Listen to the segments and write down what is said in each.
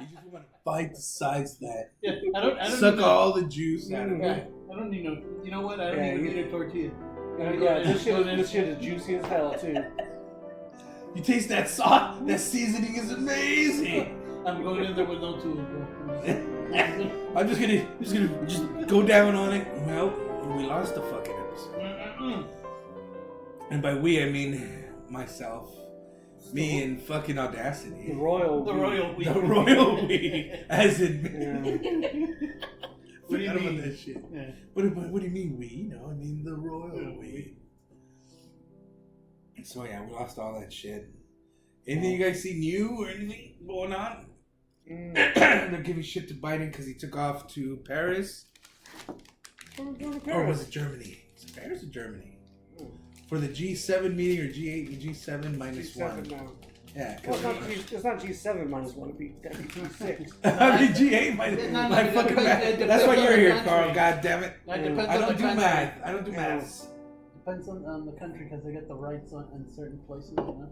You just want to bite the sides of that. Yeah, I don't Suck all the juice out of Yeah, it. I don't need no. You know what? I don't even need a tortilla. This shit is juicy as hell too. You taste that sauce. That seasoning is amazing. I'm going in there with no tools, bro. I'm just gonna go down on it. Well, we lost the fucking episode. And by we, I mean myself. Me and fucking Audacity. The royal we. The royal we. As in me. What do you mean? That shit. Yeah. What do you mean we? You know, I mean the royal we. So yeah, we lost all that shit. Anything you guys see new or anything going on? They're giving shit to Biden because he took off to Paris. Or was it Germany? Was it Paris or Germany? For the G7 meeting or G8 and G7 minus G7 one. now. Yeah. Well, it's not G7 minus one. It'd be G6. I mean G8 minus my fucking math. That's why you're here, Carl. God damn it. That depends I on don't the do country. math. I don't do maths. Depends on the country because they get the rights in certain places, you know.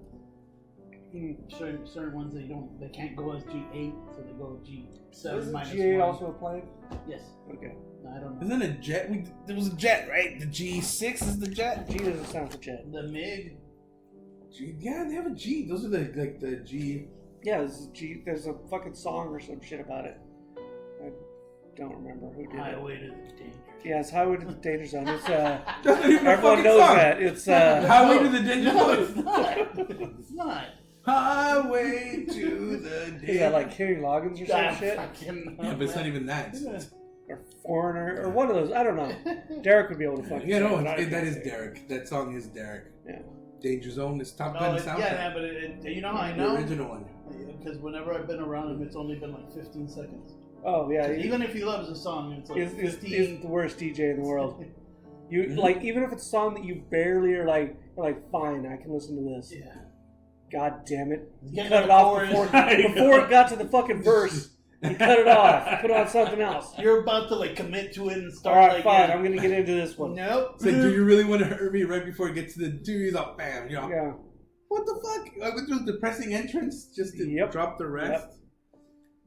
Certain ones they can't go as G8, so they go G7 Isn't minus G8 one. also a plane? Yes. Okay. No, I don't know. Isn't it a jet? There was a jet, right? The G6 is the jet. G doesn't sound for jet. The MiG. Yeah, they have a G. Those are the G. Yeah, there's a fucking song or some shit about it. I don't remember who did it. Highway to the danger. Yeah, it's Highway to the Danger Zone. It's That's not even a everyone fucking knows song. that. It's Highway to the Danger No, Zone. it's not. It's not. Highway to the Danger. yeah, like Kenny Loggins or some shit, Yeah, but it's not even that. or Foreigner, or one of those. I don't know. Derek would be able to fucking. Yeah, sing no, it, but I that can't is sing it. Derek. That song is Derek. Yeah. Danger Zone is Top Oh, Gun yeah, soundtrack. but you know how I The know? original one. Because whenever I've been around him, it's only been like 15 seconds. Oh yeah. Even if he loves a song, it's like Is 15. the worst DJ in the world. You like even if it's a song that you barely are like fine, I can listen to this. Yeah. God damn it! You Get cut to it the off chorus. before it got to the fucking verse. You cut it off. You put on something else. You're about to like commit to it and All start right, like fine. yeah. I'm gonna get into this one. Nope. It's like, do you really want to hurt me right before it gets to the dude? He's like, bam, you know. Yeah. What the fuck? I went through a depressing entrance just to drop the rest. Yep.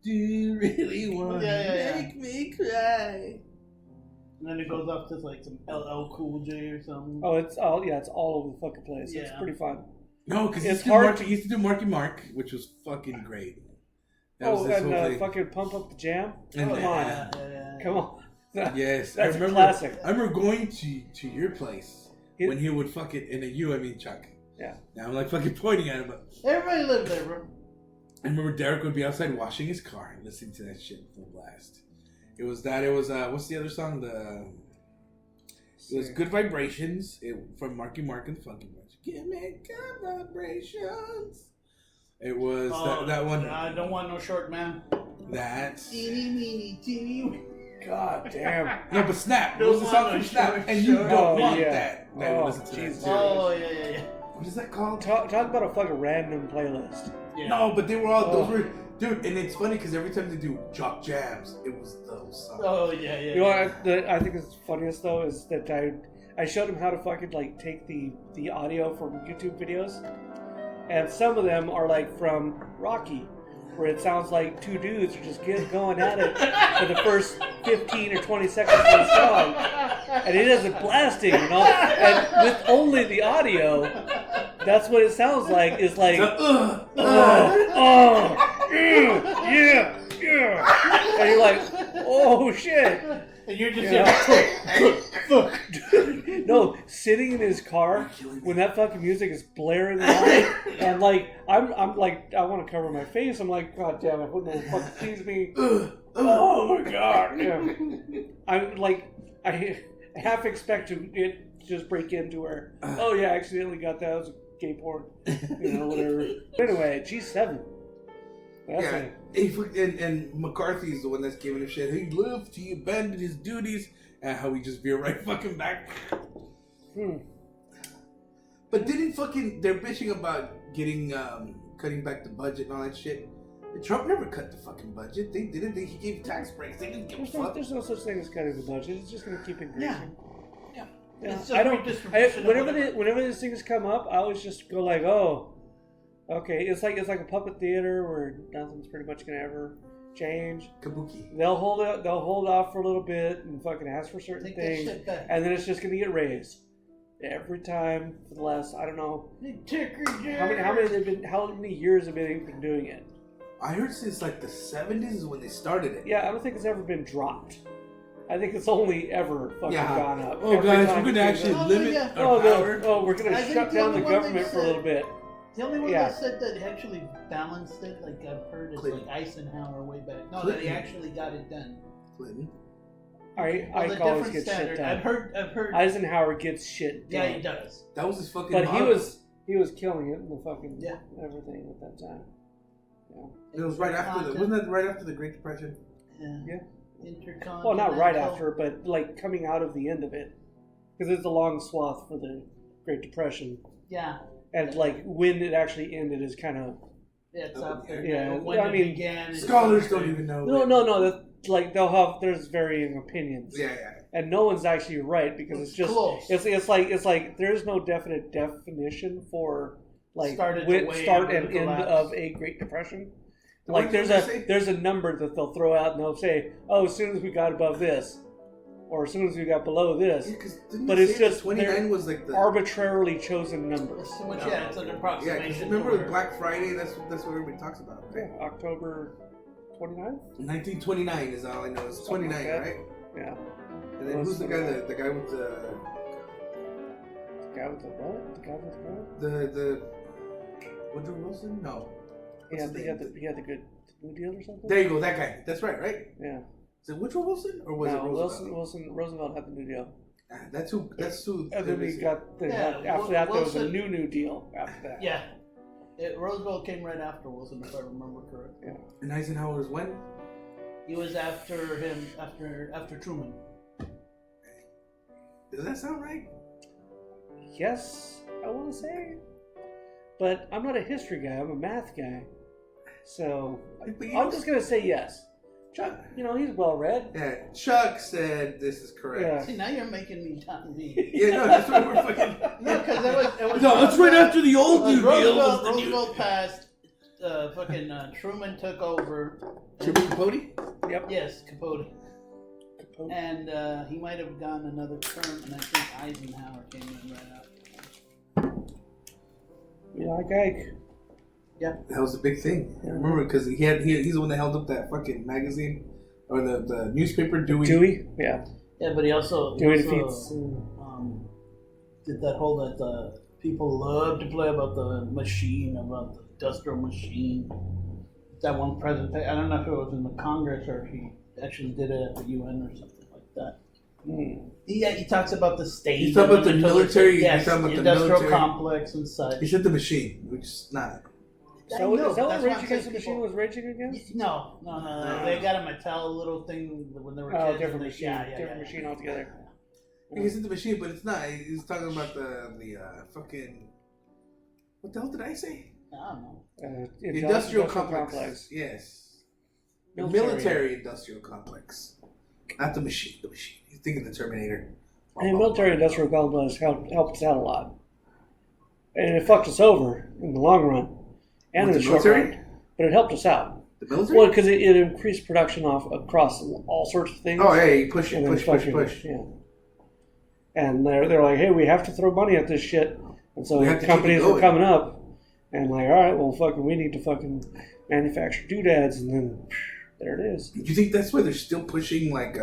Do you really want to make me cry? And then it goes off to like some LL Cool J or something. Oh, it's all over the fucking place. It's Yeah. pretty fun. No, because It's he hard used to do Marky Mark, which was fucking great. That Oh, was his whole and thing. fucking Pump Up the Jam. And Come on, Yeah. come on. Yes, That's I a remember. classic. I remember going to your place when he would fuck it in a you. I mean Chuck. Yeah. Now I'm like fucking pointing at him, but Everybody lived there, bro. I remember Derek would be outside washing his car and listening to that shit full blast. It was that. It was what's the other song? It was Good Vibrations from Marky Mark and the Funky Bunch. Give me good vibrations. It was that one. I don't want no short man. That. Teeny meeny teeny. God damn. No, but Snap. It was the song from Snap, and you don't want that. Oh, listen to Jesus. that too. Oh yeah. What is that called? Talk about a fucking random playlist. Yeah. No, but they were all those were dude, and it's funny because every time they do Jock Jams, it was those songs. Oh yeah. You know what I think is funniest though is that I showed him how to fucking like take the audio from YouTube videos, and some of them are like from Rocky, where it sounds like two dudes are just going at it for the first 15 or 20 seconds of the song, and it is blasting, you know, and with only the audio, that's what it sounds like. Is like, yeah, and you're like, oh shit. And you're just No, sitting in his car when that fucking music is blaring on, and like I'm like I want to cover my face. I'm like, God damn it, what the fuck sees me? Oh my god! Yeah. I'm like I half expect it to just break into her. Oh yeah, I accidentally got that. It was gay porn, you know, whatever. But anyway, G7. That's And McCarthy is the one that's giving him shit. He lived, he abandoned his duties, and how he just veer right fucking back. But they're bitching about getting, cutting back the budget and all that shit. Trump never cut the fucking budget. They didn't. He gave tax breaks. They didn't give a fuck. There's no such thing as cutting the budget. It's just going to keep increasing. It's just I don't. redistribution of Whenever these things come up, I always just go like, "Oh, Okay, it's like a puppet theater where nothing's pretty much gonna ever change. Kabuki. They'll hold off for a little bit and fucking ask for certain things, and then it's just gonna get raised every time for the last, I don't know, how many years have they been doing it? I heard since like the 70s is when they started it. Yeah, I don't think it's ever been dropped. I think it's only ever fucking gone up. Oh, guys, we're going to actually limit our power. We're going to shut down the government for a little bit. The only one that said that actually balanced it, like I've heard, is Clinton. Like Eisenhower way back. No, Clinton. That he actually got it done. Clinton. I always get shit done. I've heard. Eisenhower gets shit done. Yeah, he does. That was his fucking. But he was killing it in the fucking everything at that time. Yeah. It was right after wasn't that right after the Great Depression? Yeah. Intercontinental. Well, not right after, but like coming out of the end of it, because it's a long swath for the Great Depression. Yeah. And like when it actually ended is kind of. Yeah, it's up there. Yeah, when it began. Scholars don't even know. No. Like there's varying opinions. Yeah. And no one's actually right because it's just close. It's like there's no definite definition for like start and end of a Great Depression. Like there's a number that they'll throw out and they'll say, oh, as soon as we got above this, or as soon as we got below this. Yeah, but it's just 29 was like the arbitrarily chosen numbers. It's an approximation. Yeah, remember Black Friday? That's what everybody talks about. Right? Yeah, October 29th? 1929 is all I know. It's 29, like right? Yeah. And then who's the guy? The guy with the. The guy with the what? The guy with what? The Woodrow Wilson? No. Yeah, he had the good New Deal or something. There you go, that guy. That's right, right? Yeah. Is it Woodrow Wilson or was it Roosevelt? Roosevelt had the New Deal. That's who. And then we got after that there was a New Deal after that. Yeah. Roosevelt came right after Wilson, if I remember correctly. Yeah. And Eisenhower was when? He was after him, after Truman. Does that sound right? Yes, I want to say. But I'm not a history guy. I'm a math guy. So I'm just going to say yes. Chuck, he's well read. Yeah, Chuck said this is correct. Yeah. See, now you're making me talk me. Yeah, no, that's what we're fucking. No, because it was. No, it's right after the old New Deal. Roosevelt passed. Truman took over. Truman Capote? Yep. Yes, Capote. And he might have gone another term, and I think Eisenhower came in right after. You like Ike? Yeah. That was a big thing. I remember because he's the one that held up that fucking magazine or the newspaper, Dewey. Dewey? Yeah. Yeah, but he also Dewey defeats. Did that whole that people love to play about the machine, about the industrial machine. That one presentation, I don't know if it was in the Congress or if he actually did it at the UN or something like that. He talks about the state. He's talking about the military. Yes, the industrial complex and such. He said the machine, which is not. So is that what Rage Against the Machine was raging against? No. They got a Mattel little thing when they were kids. Different machine. Different machine altogether. He said the machine, but it's not. He's talking about the fucking. What the hell did I say? I don't know. Industrial complex. Yes. Military industrial complex. Not the machine. The machine. He's thinking the Terminator. And military industrial complex helped us out a lot. And it fucked us over in the long run. And in the short run. But it helped us out. The military? Well, because it increased production across all sorts of things. Oh, hey, push. Yeah. And they're like, hey, we have to throw money at this shit. And so companies were coming up. And like, all right, well, we need to fucking manufacture doodads. And then there it is. Do you think that's why they're still pushing, like,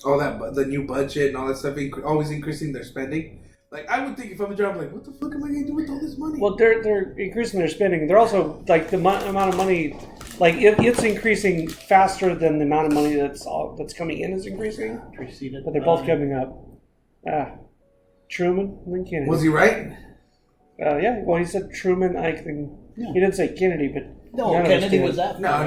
all that, the new budget and all that stuff, always increasing their spending? Like, I would think if I'm a job, like, what the fuck am I going to do with all this money? Well, they're increasing their spending. They're also, like, the amount of money, like, it's increasing faster than the amount of money that's coming in is increasing. But they're both coming up. Truman and then Kennedy. Was he right? Yeah, well, he said Truman, Ike, then he didn't say Kennedy, but no, Kennedy was after. No,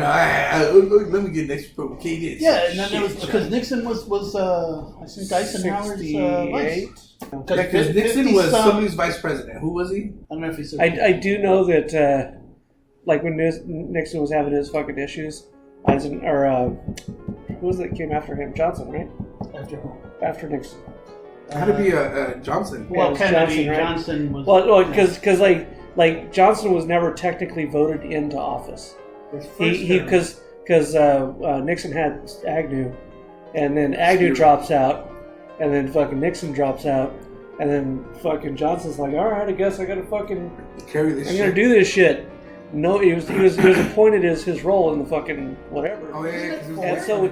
let me get next provocated. Yeah, and then there was because Nixon was I think Eisenhower's vice. Because Nixon was somebody's vice president. Who was he? I don't know if he said. I do know that, like when Nixon was having his fucking issues, who was it that came after him? Johnson, right? After who? After Nixon. Had to be Johnson. Well, Kennedy, Johnson was. Well, because like like Johnson was never technically voted into office. Because Nixon had Agnew, and then Agnew drops out, and then fucking Nixon drops out, and then fucking Johnson's like, all right, I guess I gotta fucking carry this. I'm gonna do this shit. No, he was appointed as his role in the fucking whatever. Oh yeah, and so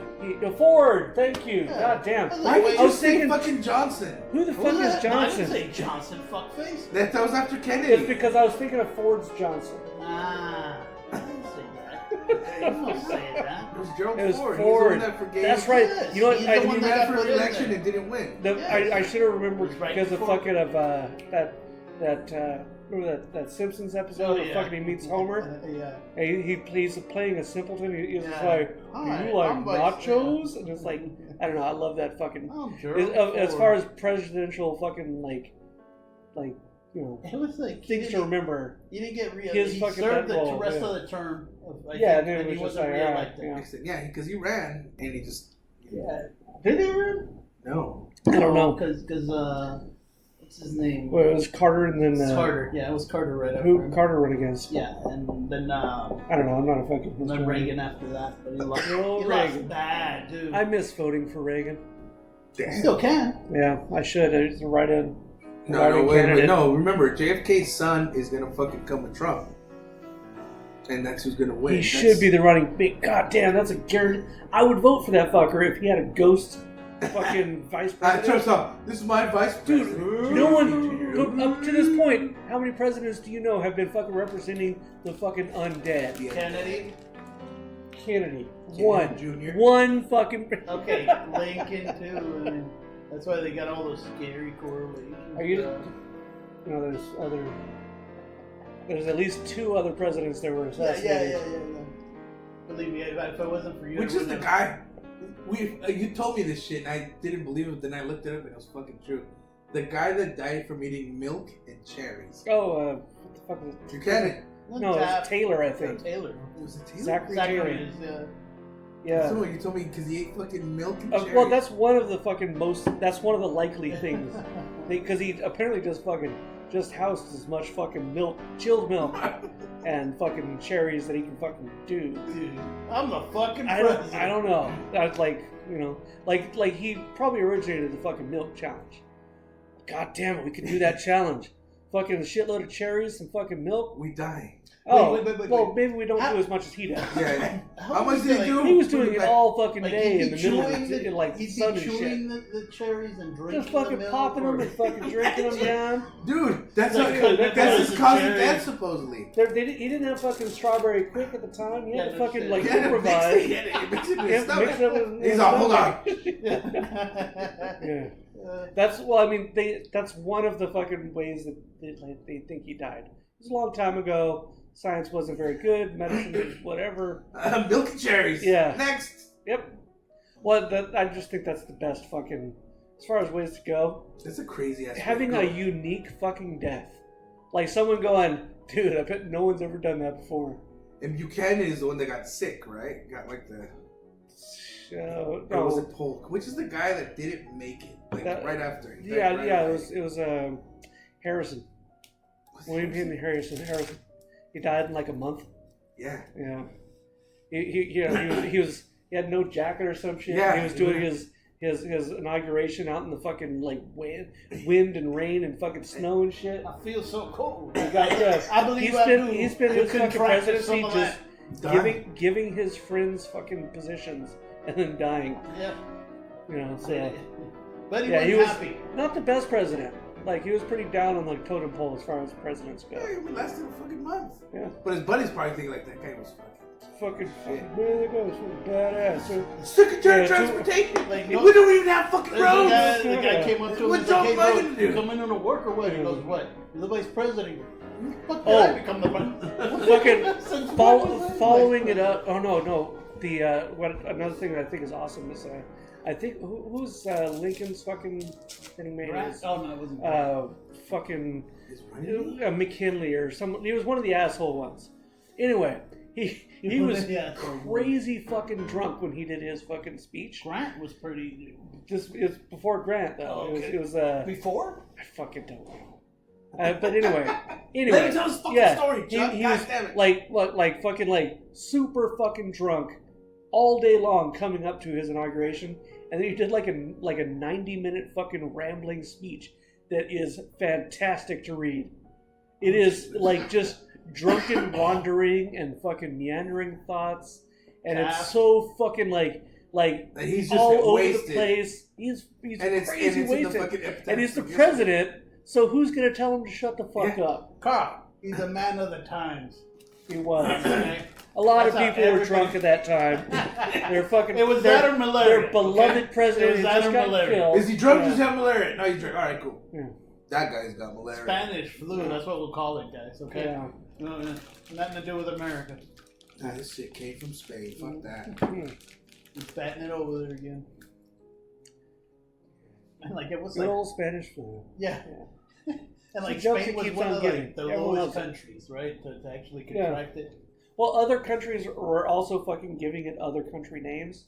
Ford, thank you. Yeah. God damn. Why did I you was say thinking, fucking Johnson? who the fuck is I Johnson? didn't say Johnson, fuckface. That was after Kennedy. It's because I was thinking of Ford's Johnson. Ah, I didn't say that. You don't say that. It was Gerald It was Ford. Ford. He's the one that forgave. That's right. Yes, You know what? he's I, the one He that ran got for put in re-election there. and didn't win. I should have remembered Right because of before- fucking of remember that Simpsons episode where fucking he meets Homer? Yeah. And he's playing a simpleton. He's just Yeah. like, do Hi, you like I'm Vice- nachos? And it's like, I don't know. I love that fucking. I'm Gerald As Ford. far as presidential fucking like you know It was like things to remember. You didn't get His re-elected. He fucking served that the role, rest yeah. of the term. I Yeah, think, and then it he was just wasn't like, all right, re-elected. yeah. Nixon, yeah, because he ran and he just Yeah. Did he run? no. I don't know. Because what's his name? Well, it was Carter and then Carter. Yeah, it was Carter right after who him. Carter went against? Yeah, and then I don't know. I'm not a fucking. and then historian. Reagan after that, but he lost. Oh, He Reagan. lost bad, dude. I miss voting for Reagan. You still can. Yeah, I should. I just write in. No, wait, no. Remember, JFK's son is gonna fucking come with Trump, and that's who's gonna win. He should be the running mate. God damn, that's a guarantee. I would vote for that fucker if he had a ghost fucking vice president. Trump's up. This is my vice Dude, president. no one up to this point. How many presidents do you know have been fucking representing the fucking undead? Kennedy. Kennedy, Kennedy one, Jr.. one fucking. Okay, Lincoln too. I mean, that's why they got all those scary correlations. Are you? No, there's other. There's at least 2 other presidents that were assassinated. Yeah. Believe me, if it wasn't for you, Which I is the wouldn't guy? You told me this shit, and I didn't believe it. Then I looked it up, and it was fucking true. The guy that died from eating milk and cherries. Oh, what the fuck was it? Buchanan. No, it was Taylor, I think. Taylor. Was it Taylor? Zachary Taylor. Is, Yeah. You told me because he ate fucking milk and cherries. Well, that's one of the fucking most. That's one of the likely things, because he apparently just housed as much fucking milk, chilled milk, and fucking cherries that he can fucking do. Dude, I'm the fucking I president. don't know. That's like like he probably originated the fucking milk challenge. God damn it, we could do that challenge. Fucking a shitload of cherries and fucking milk. We die. Oh, wait. well, maybe we don't do as much as he does. Yeah. How was much did he do? He was doing it all fucking Like, day he'd in be the middle of chewing the like he'd sun be and shit. chewing the cherries and drinking Just fucking the milk, popping them and fucking drinking them down. Dude, that's Like, that's his cause of cherry. death, supposedly. He didn't have fucking strawberry quick at the time. He had to no fucking shit. like Yeah, improvise. mix it in his Yeah, stomach. mix it up in He's his all, hold stomach. on. Yeah. That's well. I mean, that's one of the fucking ways that they think he died. It was a long time ago. Science wasn't very good. Medicine, whatever. Milk and cherries. Yeah. Next. Yep. Well, I just think that's the best fucking. As far as ways to go, That's a crazy ass. having a unique fucking death, like someone going, dude, I bet no one's ever done that before. And Buchanan is the one that got sick, right? Got like the. No. Or was it Polk? Which is the guy that didn't make it? Like right after. He died right away. It was Harrison. William Henry Harrison. He died in like a month. Yeah. Yeah. He had no jacket or some shit. Yeah. He was doing his inauguration out in the fucking like wind and rain and fucking snow and shit. I feel so cold. He got I believe he spent his fucking presidency just Die. giving his friends fucking positions and then dying. Yeah. You know, so But he he was was happy. not the best president. Like he was pretty down on the totem pole as far as presidents go. Yeah, he lasted a fucking month. Yeah. But his buddies probably think like that guy was Fucking there they go, badass. So, Secretary of Yeah, Transportation. Like, We don't even have fucking roads. The guy came up to him What and said, job hey, am I bro, gonna you do? coming in to work or what? He goes, what? You're the vice president. Fuck Oh. I become the vice fucking Since when was that? following it up. Oh no. The another thing that I think is awesome is I think who's Lincoln's fucking running mate Grant? is Oh no, it wasn't. fucking His running mate? McKinley or someone. He was one of the asshole ones. Anyway, he was Yeah. crazy fucking drunk when he did his fucking speech. Grant was pretty. It's before Grant though. Oh, okay. It was Before? I fucking don't know. But anyway, Let me tell this fucking story, Chuck. he God was damn it. like fucking like super fucking drunk all day long coming up to his inauguration, and then he did like a 90-minute fucking rambling speech that is fantastic to read. It is like just drunken wandering and fucking meandering thoughts, and it's so fucking like and he's just all over wasted. the place. He's crazy wasted, and he's the president. president. So who's gonna tell him to shut the fuck up? Carl, he's a man of the times. He was. Okay? A lot of That's people how were drunk at that time. They're fucking. It was that or malaria. Their beloved okay? president It was who that just or got malaria. killed. Is he drunk? Yeah. Or does he have malaria? No, he's drunk. All right, cool. Yeah. That guy's got malaria. Spanish flu, that's what we'll call it, guys, okay? Yeah. No, nothing to do with America. Nah, this shit came from Spain. Fuck that. He's batting it over there again. And like it was Good like, old Spanish flu. yeah. And like It's a joke Spain he was keeps one on of getting. like the Everyone lowest loves it. countries, right, to actually contract it. Well, other countries were also fucking giving it other country names.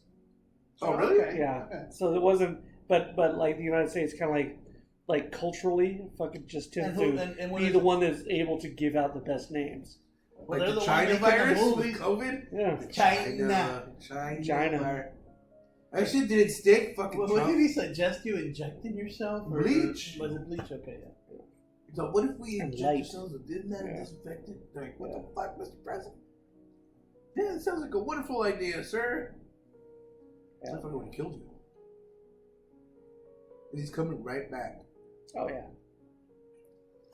Oh, really? Okay. Yeah. Okay. So it wasn't, but like the United States, kind of like culturally, fucking just tends to And what be is the it? one that's able to give out the best names. Well, Like they're the the China one making the virus with movies. COVID? Yeah. The China. China. virus. That shit didn't stick. Fucking What Trump. did he suggest you injecting yourself? Or Bleach. Was it bleach? Okay, yeah. So what if we And inject light. ourselves and didn't that Yeah. disinfect it? Like, what the fuck, Mr. President? Yeah, that sounds like a wonderful idea, sir. Yeah. That fucker would have killed you. And he's coming right back. Oh yeah.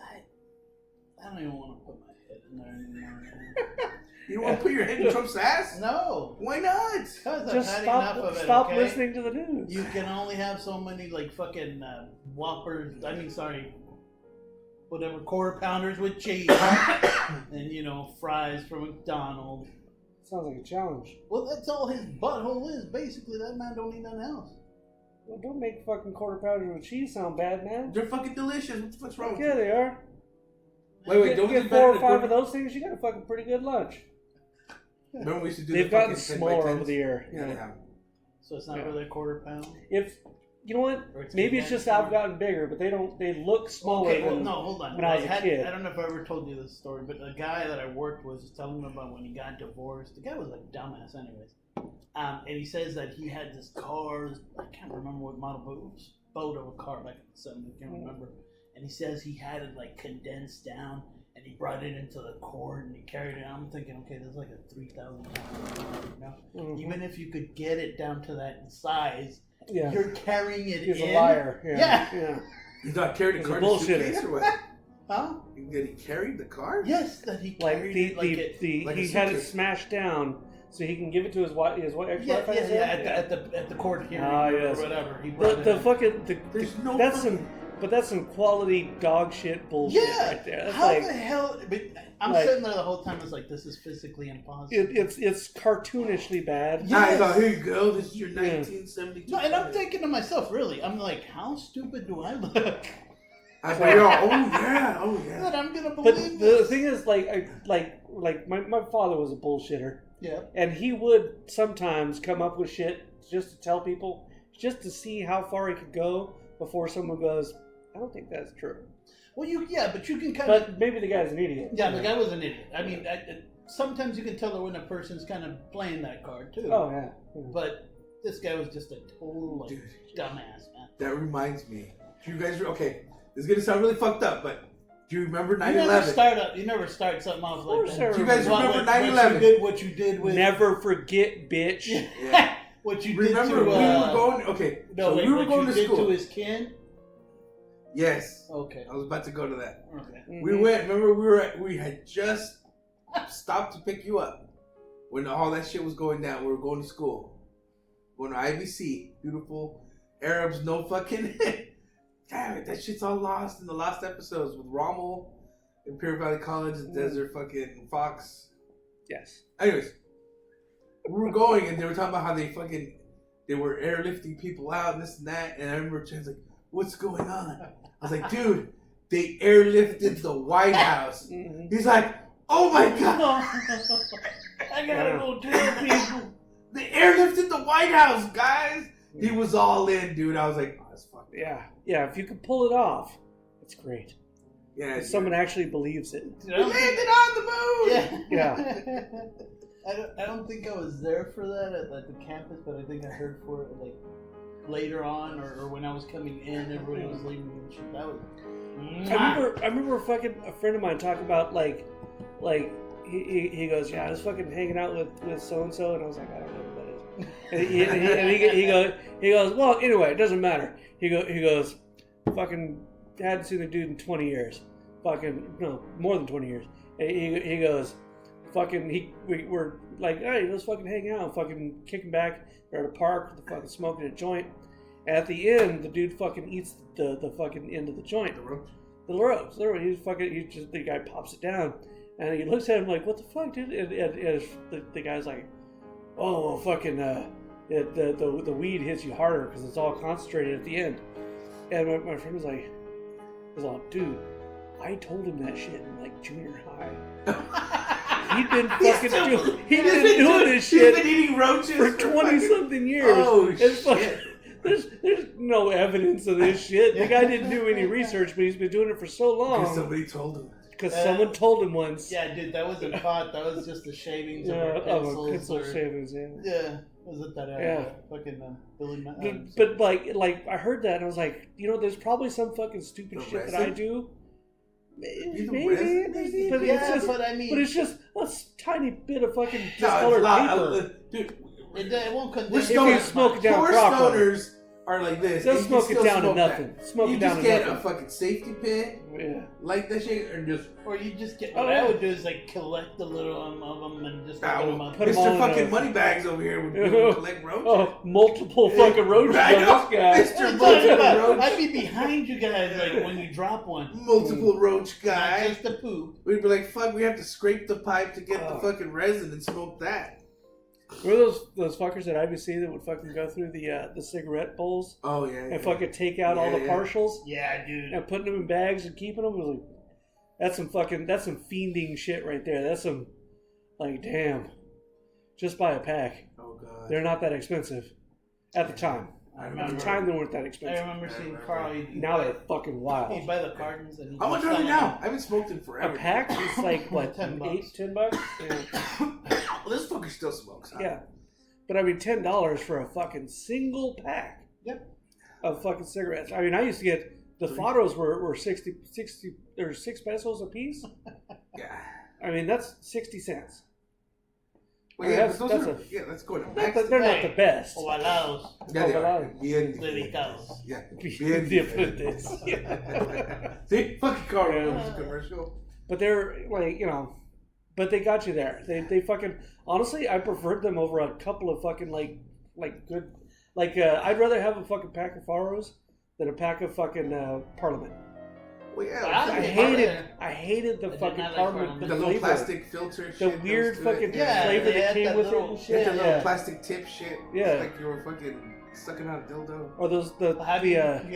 I don't even want to put my head in there anymore. You don't want to put your head in Trump's ass? No. Why not? Because I've Just had enough of it, stop okay? listening to the news. You can only have so many, like, fucking Whoppers, whatever, quarter pounders with cheese. And, you know, fries from McDonald's. Sounds like a challenge. Well, that's all his butthole is. Basically, that man don't eat nothing else. Well, don't make fucking quarter pounders with cheese sound bad, man. They're fucking delicious. What the fuck's wrong with Yeah, you? they are. Wait, You don't get get 4 or 5 quarter... of those things, you got a fucking pretty good lunch. Remember we used to do They've the gotten fucking 10 by smaller 10s? over the year. Yeah, they Yeah. have. So it's not Yeah. really a quarter pound? If you know what, Or it's maybe it's condensed just I've or- gotten bigger, but they look smaller. Okay, well, than no, hold on. when I was a kid. I don't know if I ever told you this story, but the guy that I worked with was telling me about when he got divorced. The guy was a dumbass, anyways. And he says that he had this car. I can't remember what model, but it was a boat of a car back in the 70s. I can't remember. And he says he had it like condensed down, and he brought it into the court and he carried it. I'm thinking, okay, this is like a 3,000 pound car, you know? Mhm. Even if you could get it down to that size, Yeah, you're carrying it he's in. a liar. Yeah. He's not carrying He's the a car in his bullshitter. suitcase or what? Huh? Did he carry the car? Yes, that he Like carried the it like it. like a he had it suitcase. smashed down so he can give it to his wife. His ex-wife. Yeah, I said? at the court hearing Ah, or yes. whatever. He The, brought the it fucking There's no that's fucking- some, but that's some quality dog shit bullshit Yeah, right there. That's how like the hell? But I'm like- sitting there the whole time. It's like this is physically impossible. it's cartoonishly bad. Yeah. I thought, here you go. This is your Yeah. 1972. No, and I'm thinking to myself, really, I'm like, how stupid do I look I thought, oh yeah. that I'm gonna But believe the this? thing is, like my father was a bullshitter, Yeah. and he would sometimes come up with shit just to tell people, just to see how far he could go before someone goes, I don't think that's true. Well, but you can kind of. But maybe the guy's an idiot. Yeah, the guy was an idiot. I mean, sometimes you can tell when a person's kind of playing that card too. Oh yeah. But this guy was just a total like Dude. dumbass, man. That reminds me. Do you guys okay? This is gonna sound really fucked up, but do you remember You 9/11? never start something off Of like course that. I Do you guys remember What 9/11? What you did with Never forget, bitch. Yeah. what you Remember did to we were going. Okay, no, so wait, we were what going you to did school. to his kin. Yes, Okay. I was about to go to that. Okay. We went. Remember, we had just stopped to pick you up when all that shit was going down. We were going to school, going to IBC. Beautiful Arabs, no fucking. Damn it, that shit's all lost in the lost episodes with Rommel, Imperial Valley College, and Desert fucking Fox. Yes. Anyways, we were going and they were talking about how they were airlifting people out and this and that. And I remember Chan's like, "What's going on?" I was like, "Dude, they airlifted the White House." Mm-hmm. He's like, "Oh my god, I gotta go tell people. they airlifted the White House, guys!" He was all in, dude. I was like, "Oh, that's fucking Yeah. If you could pull it off, it's great. Yeah. Someone actually believes it. Dude, We landed on the moon! Yeah. I don't think I was there for that at the campus, but I think I heard for it like later on or when I was coming in, everybody was leaving and shit. That was. I remember fucking a friend of mine talking about like he goes, yeah, I was fucking hanging out with so and so, and I was like, I don't know who that is. And he goes, well, anyway, it doesn't matter. He goes, fucking hadn't seen the dude in 20 years, fucking no, more than 20 years. And he goes, fucking we're like, hey, let's fucking hang out, fucking kicking back. We're at a park, fucking smoking a joint. At the end, the dude fucking eats the fucking end of the joint. The roach. The guy pops it down, and he looks at him like, what the fuck, dude? And the guy's like, oh, well, fucking, the weed hits you harder because it's all concentrated at the end. And my friend was like, dude, I told him that shit in like junior high. He'd been fucking doing this shit. He's been eating roaches for 20-something years. Oh, shit. There's no evidence of this shit. The guy didn't do any research, but he's been doing it for so long. Because somebody told him. Because someone told him once. Yeah, dude, that wasn't pot. That was just the shavings of our pencil pencils. shavings, Yeah. Was it that fucking Billy But like, I heard that and I was like, there's probably some fucking stupid shit that I do. Maybe, but it's just a tiny bit of fucking discolored paper. Dude, it won't contain. If you smoke it down poor properly. Stoners are like this. They'll smoke it down to nothing. You just get a fucking safety pin, like that shit, or you just get. What I would do is like collect a little of them and just put them up. Mr. Fucking Moneybags over here would collect roaches. Oh, multiple fucking roaches on this guy. Mr. Multiple Roach. I'd be behind you guys like when you drop one. Multiple Roach guy. Not just the poop. We'd be like, fuck, we have to scrape the pipe to get the fucking resin and smoke that. Remember those fuckers at IBC that would fucking go through the cigarette bowls? Oh yeah. And fucking take out all the partials? Yeah, dude. And putting them in bags and keeping them? It was like, that's some fiending shit right there. That's some, like, damn. Just buy a pack. Oh god. They're not that expensive. At the time. At the time they weren't that expensive. I remember seeing Carl. Now they're fucking wild. He'd buy the cartons and how much are they now? I haven't smoked in forever. A pack is like, what, $10? Yeah. Well, this fucker still smokes, huh? Yeah. But I mean, $10 for a fucking single pack of fucking cigarettes. I mean, I used to get, the Faros were 60 or 6 pesos a piece. Yeah. I mean, that's 60 cents. Well, yeah, let's go to Mexico. They're not the best. Ovalados. Yeah, they are. Bien Dedicados. Yeah. Bien diferentes. See? Fucking car commercial. But they're, like, but they got you there. They fucking, honestly, I preferred them over a couple of fucking, like good, I'd rather have a fucking pack of Faros than a pack of fucking Parliament. Well, yeah. I hated the fucking Parliament. The little plastic filter shit. The weird fucking Yeah, flavor that came with little it. And shit. The little plastic tip shit. Yeah. It's like you were fucking sucking out a dildo. Or those, you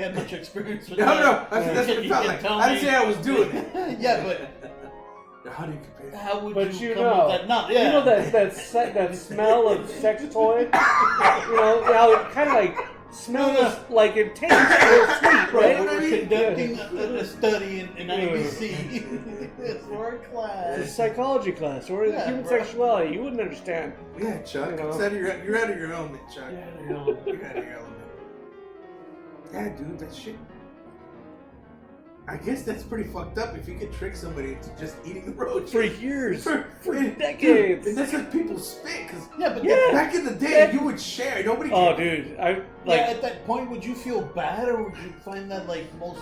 had much experience with that. No. That's what it felt like. I didn't say I was doing it. Yeah, but how do you compare? how would you you come know, with that? No, yeah. You know that smell of sex toy? Now it kind of like smells like it tastes real sweet, right? We're conducting a study in IBC. It's for a class. It's a psychology class or human sexuality. You wouldn't understand. Yeah, Chuck. You're out of your element, Chuck. You're out of your element. Yeah, dude, that shit. I guess that's pretty fucked up if you could trick somebody into just eating the roach. For years. For decades. Dude, and that's what people spit. Cause back in the day, you would share. Nobody cared. Oh, dude. At that point, would you feel bad or would you find that, like, most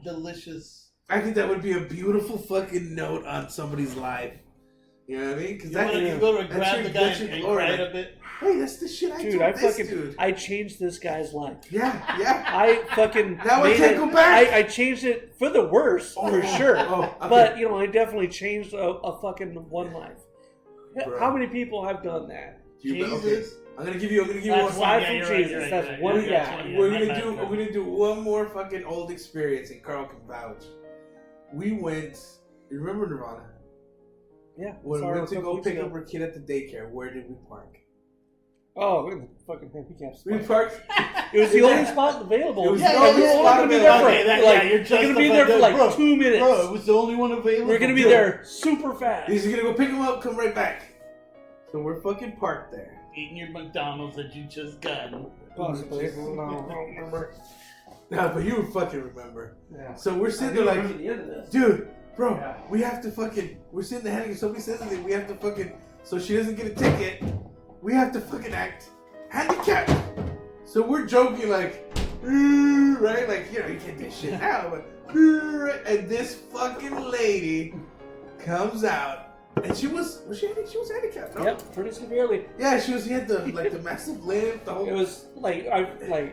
delicious? I think that would be a beautiful fucking note on somebody's life. You know what I mean? Because you go to grab the guy and cry a bit. Hey, that's the shit I dude. I changed this guy's life. Yeah. I fucking now I can't go back. I changed it for the worse, for sure. Okay. But I definitely changed a fucking one life. Bro. How many people have done that? Jesus. Okay. I'm gonna give you one. Aside from Jesus, that's one guy. We're gonna do one more fucking old experience, and Carl can vouch. We went. You remember Nirvana? Yeah. When we went to go pick up our kid at the daycare, where did we park? Oh, in the fucking handicap spot. We parked. It was the only spot available. It was yeah, the only we're spot gonna be there for, available. you're gonna be there for like 2 minutes. Bro, it was the only one available. We're gonna be there super fast. He's gonna go pick him up, come right back. So we're fucking parked there. Eating your McDonald's that you just got. Possibly. I don't remember. Nah, but you would fucking remember. Yeah. So we're sitting there like, dude, bro, we have to fucking, we're sitting there handing, somebody says something, we have to fucking, so she doesn't get a ticket, we have to fucking act handicapped. So we're joking like, right? Like, you know, you can't do shit now, but, and this fucking lady comes out. And she was handicapped, no? Yep, pretty severely. Yeah, she had the massive limp, the whole. It was like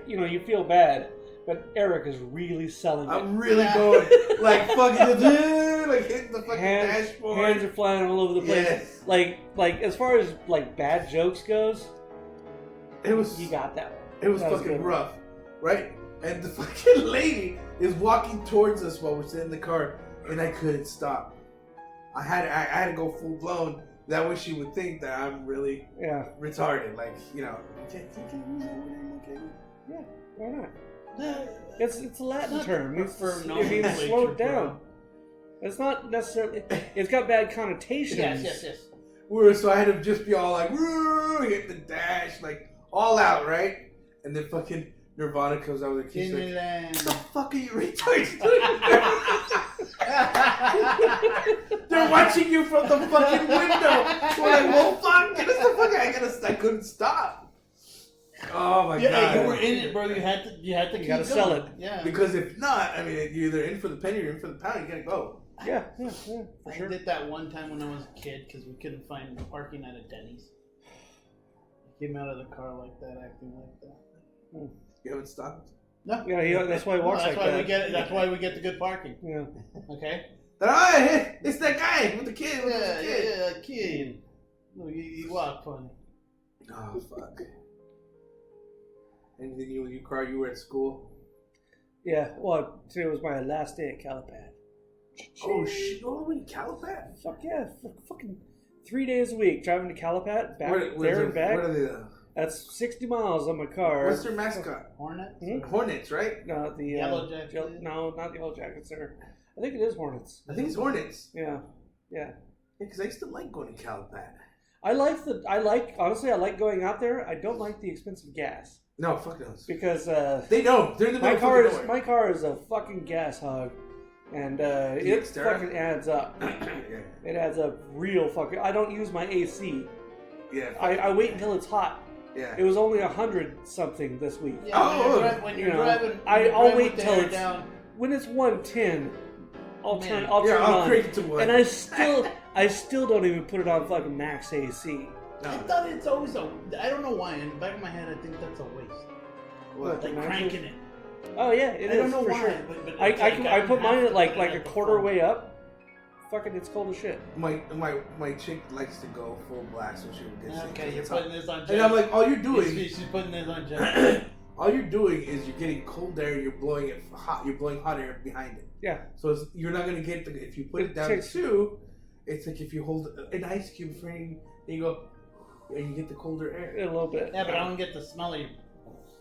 you know, you feel bad, but Eric is really selling it. I'm really going like fucking like hitting the fucking dashboard. Hands are flying all over the place. Yes. Like as far as like bad jokes goes, It was you got that one. It was fucking rough, right? And the fucking lady is walking towards us while we're sitting in the car, and I couldn't stop. I had to go full blown. That way she would think that I'm really retarded. Like, you know, you can't use that word anymore, can you? Yeah, why not? It's a Latin term. It means slow it down. It's not necessarily. It's got bad connotations. Yes. So I had to just be all like, hit the dash, like all out, right? And then fucking Nirvana comes out with a key. Like, what the fuck are you retards doing? They're watching you from the fucking window. We're like, well, fuck, get us the fuck out. I couldn't stop. Oh my god. You were in it, bro. You had to keep gotta going. sell it. Yeah. Because if not, I mean, you're either in for the penny or in for the pound. You gotta go. Yeah, for sure. I did that one time when I was a kid because we couldn't find parking at a Denny's. I came out of the car like that, acting like that. You haven't stopped? No. Yeah, that's why he walks like that. That's why we get the good parking. Yeah. Okay. Hey, it's that guy with the kid. Yeah, kid. No, you walk funny. Oh fuck. Anything you with your car? You were at school. Yeah. Well, today was my last day at Calipat. Oh shit! All the way to Calipat? Fuck yeah! Fucking 3 days a week driving to Calipat, back there and back. What are they? That's 60 miles on my car. What's their mascot? Hornets. Hornets, right? No, the Yellow Jackets. No, not the Yellow Jackets. I think it is Hornets. I think it's Hornets. Yeah. Yeah, because I used to like going to Calipat. Honestly, I like going out there. I don't like the expensive gas. No, fuck those. Because they know they're in the middle of nowhere. My car is a fucking gas hog, and it fucking adds up. It adds up real fucking. I don't use my AC. Yeah. I wait until it's hot. Yeah. It was only 100 something this week. Yeah, when you're driving, I'll wait till it's down. When it's 110. I'll turn on. Crank it to 1. And I still don't even put it on fucking max AC. No. I thought it's always I don't know why. In the back of my head, I think that's a waste. What? Like cranking it. Oh yeah, it is. I don't know why. Sure. But I put mine at like a quarter way up. Fucking, it's cold as shit. My chick likes to go full blast when she gets sick. Okay, you're putting this on. And I'm like, all you're doing. She's putting this on. Jet. All you're doing is you're getting cold air. You're blowing it hot. You're blowing hot air behind it. Yeah. So you're not gonna get if you put it down to 2. It's like if you hold an ice cube frame and you go, and you get the colder air. A little bit. Yeah, but I don't get the smelly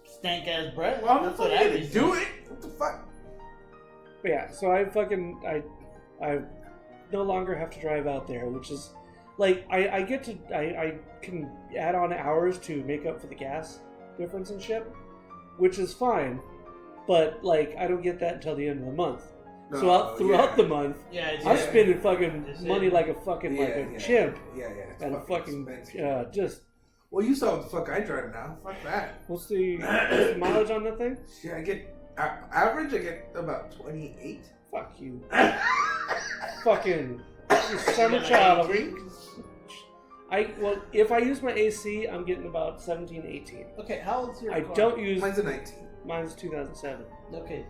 stank ass breath. Well, I'm not gonna do it. What the fuck? But yeah, so I no longer have to drive out there, which is like I can add on hours to make up for the gas difference and shit, which is fine, but like I don't get that until the end of the month. So throughout the month, I'm spending fucking money like a fucking a chimp. Yeah. And fucking just. Well, you saw what the fuck I drive now. Fuck that. What's the mileage on that thing? Yeah, I get average. I get about 28. Fuck you. Fucking summer child. Well, if I use my AC, I'm getting about 17, 18. Okay, how old's your car? Don't use. Mine's a 19. Mine's 2007. Okay.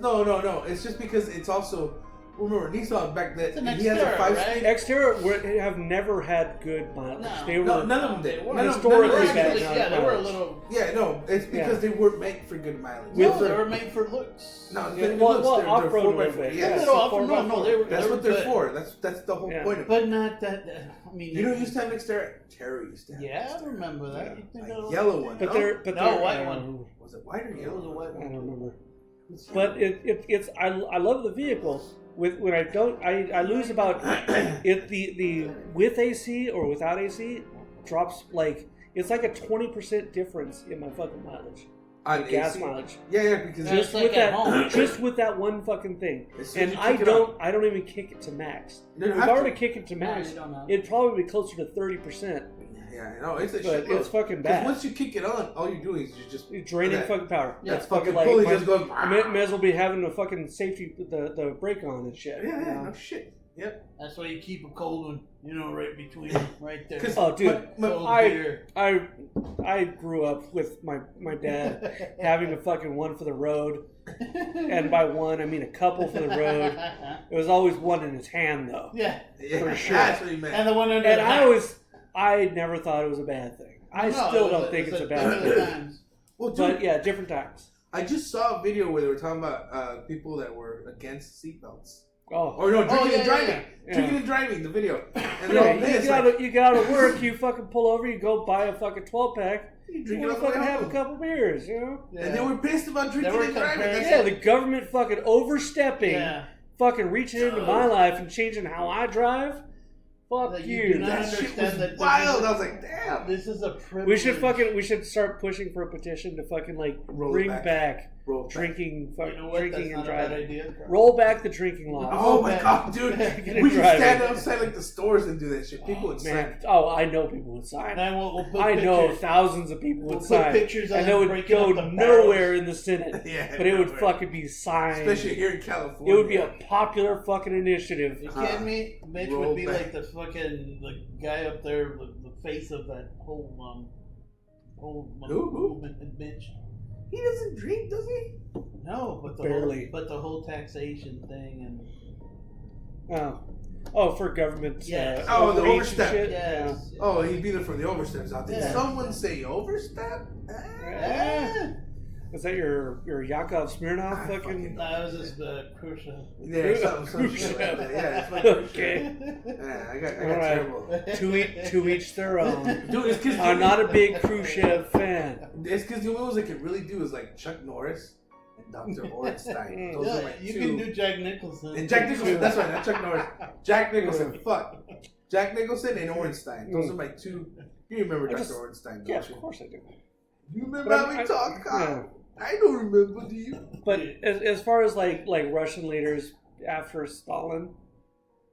No. It's just because it's also remember Nissan back then. It's an He has a Xterra, 5-speed. right? Xterra have never had good mileage. No. They were No, none of them did. were None of historically them bad. did. Yeah, they were a little. Yeah, no, it's because they weren't made for good mileage. No, they were made for looks. No, Yeah, they're well, looks. They're off-road 4x4. a little bit. Yeah, Yeah, that's, no, they were. that's what they're for. That's the whole point of it. But not that. I mean, You don't used to have an Xterra. Terry used to have. Yeah, an I remember that. Xterra. You think A that was- yellow one. But no? they're white one. Was it white or It was a yellow? white I one. don't remember. But it's I love the vehicle. When I don't I lose about if the with AC or without AC drops like it's like a 20% difference in my fucking mileage. On Gas AC? mileage. Yeah, because Yeah. Just like with at that home. just with that one fucking thing. As soon as And you I kick it don't even kick it to max. You don't If I have were to. to kick it to max, you don't have it'd probably be closer to 30%. Yeah, no, it's a But shit. it's fucking Because bad. once you kick it on, all you're doing is You're draining that- fucking power. That's Yeah, fucking like, pulley might- just goes. May as well be having the fucking safety the brake on and shit. Yeah, you yeah, know? no shit. Yep. That's why you keep a cold one, right between, right there. 'Cause- Oh, dude, Cold I beer. I grew up with my dad having a fucking one for the road, and by one I mean a couple for the road. It was always one in his hand though, Yeah, Yeah, For sure. That's what he meant. and the one under and the I never thought it was a bad thing. I still don't think it's a bad thing. times. well, dude, But yeah, different times. I just saw a video where they were talking about people that were against seatbelts. Oh, Or no, drinking yeah, and driving. yeah. Drinking and driving, the video. And they're yeah, all you pissed. got Like, you got to work. You fucking pull over. You go buy a fucking 12-pack. you drink You it on the way fucking have a home. couple beers, you know. Yeah. And they were pissed about drinking were and driving. comparing- That's Yeah, the government fucking overstepping, Yeah. fucking reaching into my life and changing how I drive. Fuck That you you. do not that shit understand was that this wild. is a- I was like, damn. This is a privilege. We should start pushing for a petition to fucking like Roll it bring back. back Roll back. drinking, You know what? drinking That's and not a bad driving. idea. Roll back the drinking laws. Oh my man. god, dude. Drinking and We should driving. stand outside like the stores and do that shit. People would sign. Man, oh, I know people would sign. And then we'll put I know pictures. thousands of people would We'll put sign, pictures of and them it would breaking go up the nowhere barrels. in the Senate. Yeah, But it would nowhere. fucking be signed. Especially here in California. It would be a popular fucking initiative. You kidding me? Mitch Roll would be back. like the fucking guy up there, the face of that whole Who? movement. Mitch. He doesn't drink, does he? No, but Barely. the whole taxation thing and Oh, for government. Yes. Oh, the overreach and overstep. shit? yes. Oh, he'd be there for the oversteps out there. Yeah. Someone say overstep? Yeah. Is that your Yakov Smirnoff Ah, fucking? That was just Khrushchev. Yeah, some shit like that. Yeah, it's like Okay. Yeah, I got All right. terrible. To each their own. Dude, it's because I'm not a big Khrushchev fan. It's because the only ones I could really do is like Chuck Norris and Dr. Ornstein. Those are Yeah, my you two. can do Jack Nicholson. And Jack Nicholson, that's right, not Chuck Norris. Jack Nicholson, fuck. Jack Nicholson and Ornstein. Those are my two. You remember I Dr. just- Ornstein, don't Yeah, you? of course I do. You remember But how we talked, yeah. Kyle? I don't remember, do you? But as far as like Russian leaders after Stalin,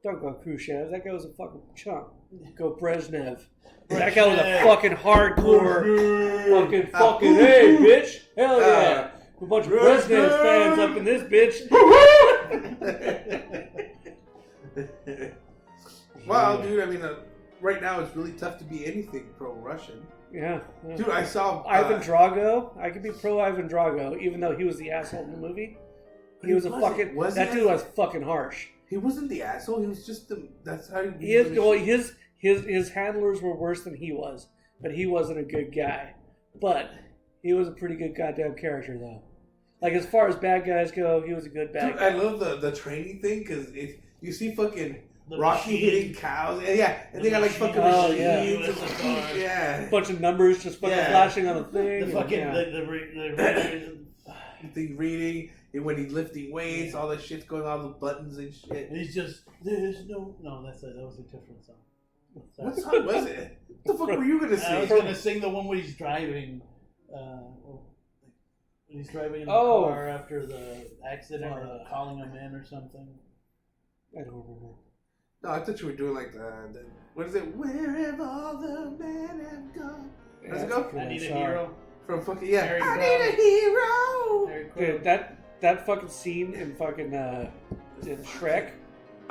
don't go Khrushchev. That guy was a fucking chump. Go Brezhnev. That guy was a fucking hardcore fucking hey bitch. Hell yeah. A bunch of Brezhnev fans up in this bitch. Well, dude, I mean, right now it's really tough to be anything pro-Russian. Yeah. Dude, I saw Ivan Drago. I could be pro Ivan Drago, even though he was the asshole in the movie. He was a wasn't. fucking. Was that he? dude was fucking harsh. He wasn't the asshole. He was just the. That's how he. His handlers were worse than he was, but he wasn't a good guy. But he was a pretty good goddamn character, though. Like as far as bad guys go, he was a good bad Dude, guy. I love the training thing because if you see fucking The Rocky machine. hitting cows, and and they got like fucking Oh, machines, yeah. yeah, A bunch of numbers just fucking Yeah. flashing on the thing. The and, fucking yeah. the thing reading, and when he's lifting weights, all that shit's going on, the buttons and shit. he's just there's no that's it. That was a different song. Sorry. What song was it? What the fuck were you gonna I was sing? gonna sing the one where he's driving. When he's driving in the Oh. car after the accident, or they're calling him in or something. I don't remember. No, I thought you were doing like the what is it? Where have all the men have gone? Let's Yeah, go. that's a I need a song. hero. From fucking Very I good. need a hero. Very cool. Dude, that fucking scene in fucking in Shrek,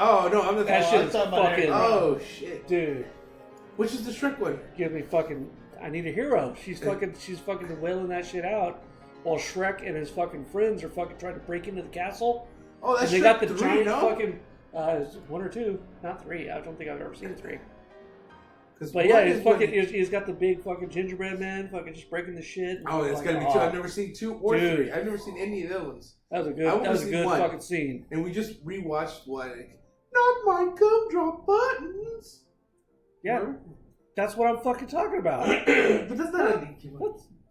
Oh no, I'm the that Oh, shit I'm is talking about fucking. Aaron. Oh shit! Dude, Which is the Shrek one? give me fucking. I need a hero. She's fucking wailing that shit out, while Shrek and his fucking friends are fucking trying to break into the castle. Oh, that's and they got the three, giant no? fucking one or two, not three. I don't think I've ever seen three. 'Cause But yeah, one he's is when- fucking. He's got the big fucking gingerbread man, fucking just breaking the shit. Oh, it's like, gotta be two. I've never seen 2 or Dude. 3. I've never seen any of those ones. That was a good. I That wanna was a see good one. fucking scene. And we just rewatched one. Not my gumdrop buttons. Yeah, Remember? that's what I'm fucking talking about. But that's not a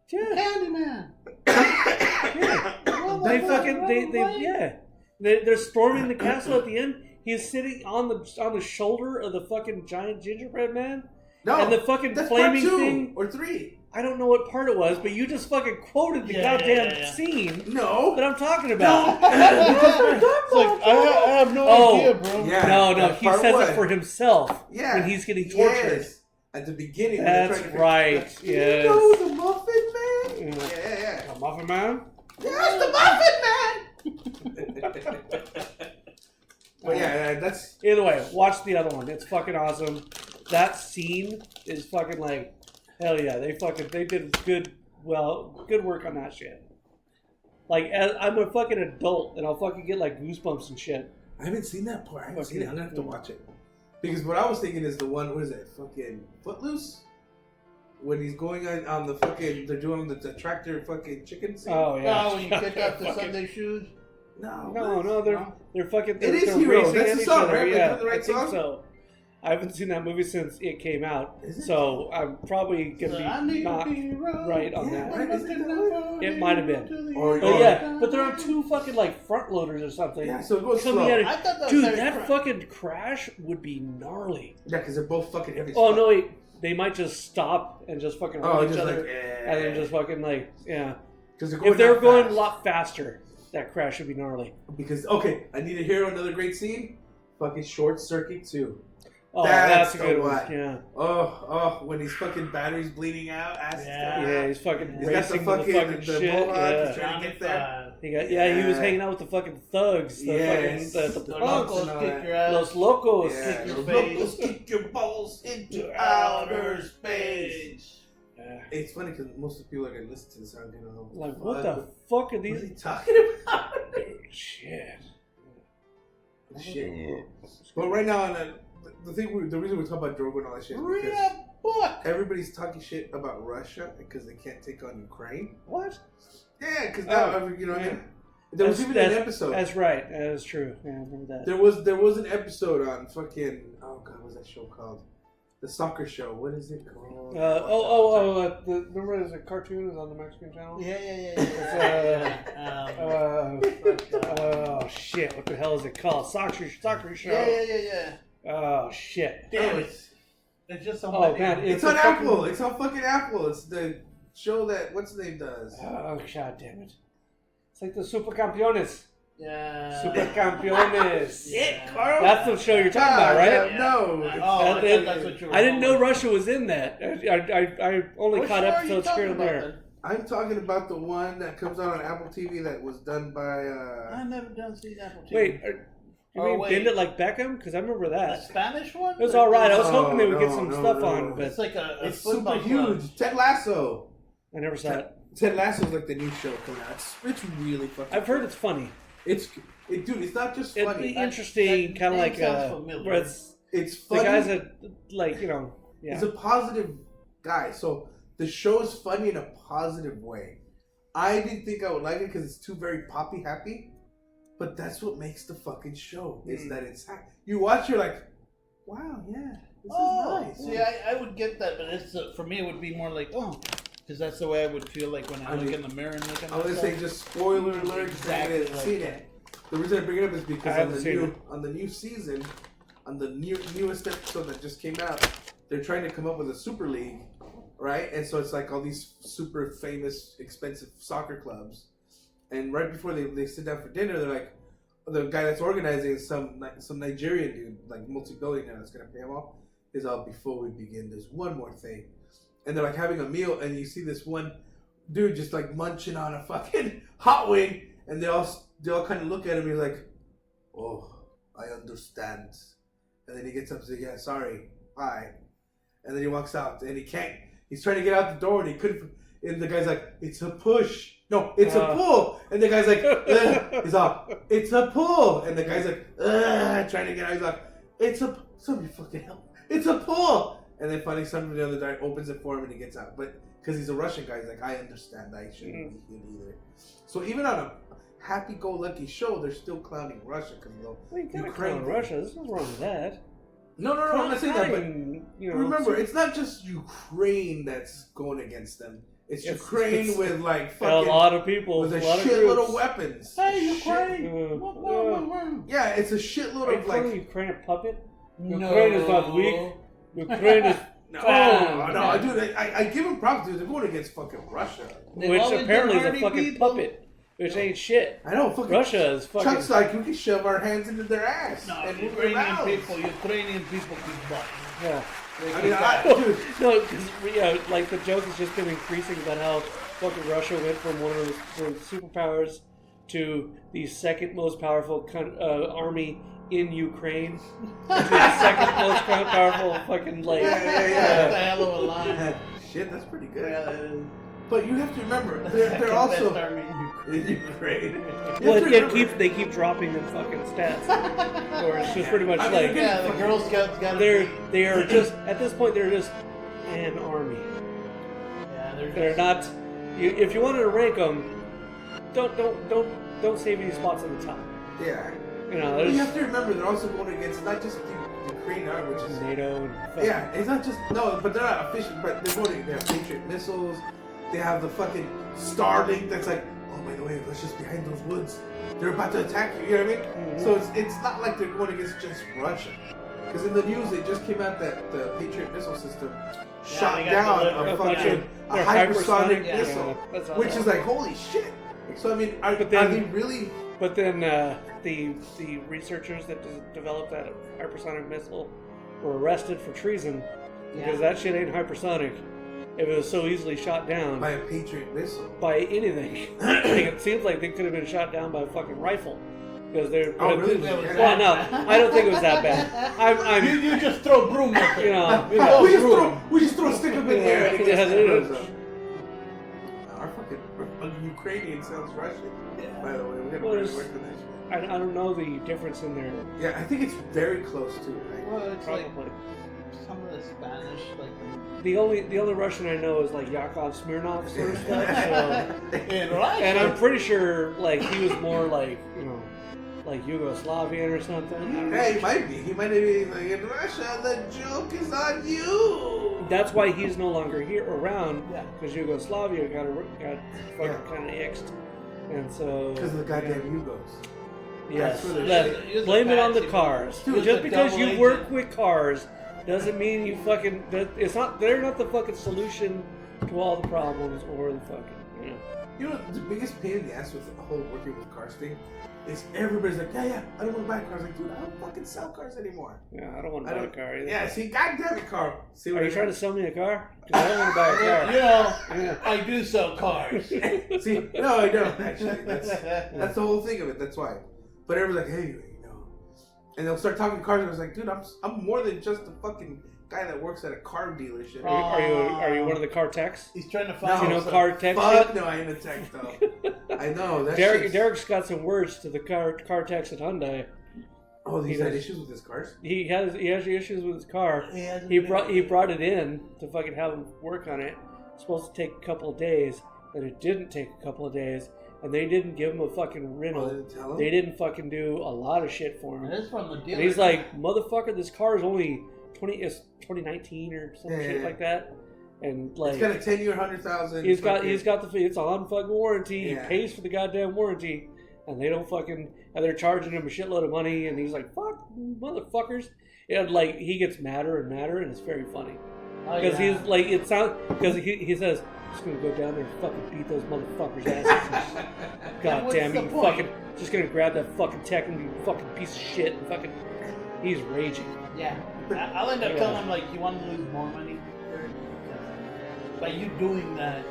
Yeah, Candyman. yeah. They fucking they're storming the castle at the end. He's sitting on the shoulder of the fucking giant gingerbread man. No, And the fucking that's flaming part 2 thing. or 3. I don't know what part it was, but you just fucking quoted the goddamn scene No. that I'm talking about. It's like, I have no idea, bro. Yeah, No, that's he part says 1. it for himself Yeah. when he's getting tortured. Yes. At the beginning. when That's they're trying to right. figure- Yes. You know the Muffin Man? Yeah. Yeah. A Muffin Man? Yes, the Muffin Man! But yeah, that's... Either way, watch the other one. It's fucking awesome. That scene is fucking like, hell yeah. They did good work on that shit. Like, I'm a fucking adult and I'll fucking get like goosebumps and shit. I haven't seen that part. I haven't Fucking- seen it. I'm gonna have to watch it. Because what I was thinking is the one, what is it? Fucking Footloose? When he's going on the fucking, they're doing the tractor fucking chicken scene. Oh yeah. Oh, when you kick out the Fucking- Sunday shoes. No, they're fucking. It is they're Hero. racing That's at the each song, other. right? Like, Yeah, doing the right I think song? so. I haven't seen that movie since it came out, Is it? so I'm probably gonna be not right on Yeah, that. right. Isn't that It might have been. Or- But yeah, but there are 2 fucking like front loaders or something. Yeah, so it goes coming slow. at it. I thought that was Dude, very that correct. fucking crash would be gnarly. Yeah, because they're both fucking heavy. as Oh fuck. no, wait, they might just stop and just fucking Oh, hold each just other, like, and then just fucking like, yeah. Because they're going If they were that going fast. a lot faster, that crash would be gnarly. Because, okay, I need to hear another great scene. Fucking Short Circuit 2. Oh, That's that's a good the one. one. Yeah. Oh, when his fucking battery's bleeding out. Ass is coming Yeah, out. he's fucking He's got racing the to fucking, the fucking the shit. mohawk. Yeah. He's trying to get there. He was Yeah. hanging out with the fucking thugs. The Yes. fucking, the The punks. locals and all kick that. your ass. Los locos. Yeah, Kick your those face. locals kick your balls into outer space. Yeah. It's funny because most of the people are gonna listen to this aren't gonna know. Like, what the fuck are What is these? he talking about? Shit. Shit. But right now, the reason we're talking about Drogo and all that shit is Read because that book. everybody's talking shit about Russia because they can't take on Ukraine. What? Yeah, because now Oh, you know. yeah. There was even an episode. That's right. That is true. Yeah, I remember that. There was an episode on fucking what's that show called? The soccer show. What is it called? Remember there's a cartoon that was on the Mexican channel? Yeah. Oh shit! What the hell is it called? Soccer show. Yeah. Oh shit! Damn it. It's just so Oh man, It's on Apple. It's on fucking Apple. It's the show that what's the name does. Oh god damn it! It's like the Super Campeones. Yeah. Super Campeones. Yeah. Carl. That's the show you're talking about, right? Yeah, no. Oh, that's what you were I didn't know going Russia was in that. I only What caught show are you episodes here talking and about, there. then? I'm talking about the one that comes out on Apple TV that was done by. I've never done seen Apple TV. Wait, you mean wait. Bend It Like Beckham? Because I remember The that. Spanish one? It was all right. I was No, hoping they would get no, some no, stuff no. on, but It's like a It's super football club. huge. Ted Lasso. I never saw it. Ted Lasso's like the new show coming out. It's really fucking. I've heard it's funny. Dude. It's not just It's funny. interesting, that kind of name like sounds familiar. It's where it's the funny. guys that like yeah. He's a positive guy. So the show's funny in a positive way. I didn't think I would like it because it's too very poppy happy. But that's what makes the fucking show. Is that it's you watch, you're like, wow, yeah, this is nice. See, I would get that, but it's for me, it would be more like, because that's the way I would feel like when I look in the mirror and look at I was gonna say just spoiler alert because I Exactly haven't like seen that. it. The reason I bring it up is I because haven't seen it. on the new season, on the newest episode that just came out, they're trying to come up with a super league, right? And so it's like all these super famous, expensive soccer clubs. And right before they sit down for dinner, they're like, the guy that's organizing is some Nigerian dude, like multi-billionaire that's gonna pay him off. Is before we begin, there's one more thing, and they're like having a meal, and you see this one dude just like munching on a fucking hot wing, and they all kind of look at him. He's like, "Oh, I understand," and then he gets up and says, "Yeah, sorry, bye," and then he walks out, and he can't. He's trying to get out the door, and he couldn't. And the guy's like, "It's a push." no, it's a pull. And the guy's like, he's all, it's a pull. And the guy's like, trying to get out. He's like, somebody fucking help. It's a pull. And then finally somebody on the other guy opens it for him and he gets out. But because he's a Russian guy, he's like, I understand. I shouldn't be here either. So even on a happy-go-lucky show, they're still clowning Russia because Ukraine. Russia. There's nothing wrong with that. No, I'm not saying that. But remember, so it's not just Ukraine that's going against them. It's Ukraine with like fucking a lot of people with a shitload of weapons. Hey, Ukraine! Yeah, it's a shitload of like. Ukraine a puppet? No. Ukraine is not weak. Ukraine is. No, dude, I give them props, dude. They're going against fucking Russia, which apparently is a fucking puppet. Which ain't shit. I know, fucking Russia is fucking. Chuck's like, we can shove our hands into their ass. No, and Ukrainian people kick butt. Yeah. I mean, dude. No, because like the joke has just been increasing about how fucking Russia went from one of the superpowers to the second most powerful army in Ukraine to the second most powerful fucking like. That's a hell of a line. Shit, that's pretty good. Yeah, that is. But you have to remember, they're also in Ukraine. Well, they keep dropping their fucking stats, or it's just pretty much like the Girl Scouts got. They are just at this point they're just an army. Yeah, they're not. If you wanted to rank them, don't save any spots on the top. Yeah. You know, you have to remember they're also going against not just the Ukraine army, which is NATO. Yeah, it's not just but they're not official. But they're going. They have Patriot missiles. They have the fucking Starlink that's like, oh, by the way, let's just behind those woods. They're about to attack you. You know what I mean? Mm-hmm. So it's not like they're going against just Russia. Because in the news, it just came out that the Patriot missile system shot down a hypersonic missile, which is like, holy shit. So I mean, are they really? But then the researchers that developed that hypersonic missile were arrested for treason because that shit ain't hypersonic. If it was so easily shot down by a Patriot missile, by anything, it seems like they could have been shot down by a fucking rifle. Because they're really? Well, no, I don't think it was that bad. You just throw broom at it. We just throw a stick up in the air and it gets Our fucking Ukrainian sounds Russian. Yeah. By the way, we gotta work for this. I don't know the difference in their. Yeah, I think it's very close to it. Right? Well, it's probably like some of the Spanish, like the only Russian I know is like Yakov Smirnov sort of stuff. So, and I'm pretty sure like he was more like like Yugoslavian or something. Hey, he might be. He might be like, in Russia, the joke is on you. That's why he's no longer around. Because Yugoslavia got fucking kind of ixed, and so because of the goddamn Yugos. Yes, blame it on the cars. Just because you work with cars doesn't mean you fucking. It's not. They're not the fucking solution to all the problems or the fucking. You know the biggest pain in the ass with the whole working with cars thing is everybody's like, yeah, I don't want to buy cars. Like, dude, I don't fucking sell cars anymore. Yeah, I don't want to buy a car either. Yeah, see, goddamn it, car. See what Are you trying to sell me a car? Because I don't want to buy a car. I do sell cars. See, no, I don't actually. That's the whole thing of it. That's why. But everybody's like, hey, and they'll start talking cars, and I was like, dude, I'm more than just a fucking guy that works at a car dealership. Are you one of the car techs? He's trying to find car tech fuck shit? No, I ain't a tech though. I know that. Derek's got some words to the car techs at Hyundai. Oh, he's had issues with his cars. He has issues with his car. He brought it in to fucking have him work on it. It's supposed to take a couple of days, and it didn't take a couple of days. And they didn't give him a fucking rental. They didn't fucking do a lot of shit for him. It is from the dealer. And he's like, motherfucker, this car is only 2019 or some shit like that. And like, it's got a 10-year, 100,000. He's got it's on fucking warranty. He pays for the goddamn warranty, and they don't fucking. And they're charging him a shitload of money, and he's like, fuck, motherfuckers. And like, he gets madder and madder, and it's very funny because he's like, it sounds because he says. Just gonna go down there and fucking beat those motherfuckers' asses. God damn you fucking just gonna grab that fucking tech and you fucking piece of shit and fucking he's raging. Yeah. I'll end up telling him like you want to lose more money by you doing that.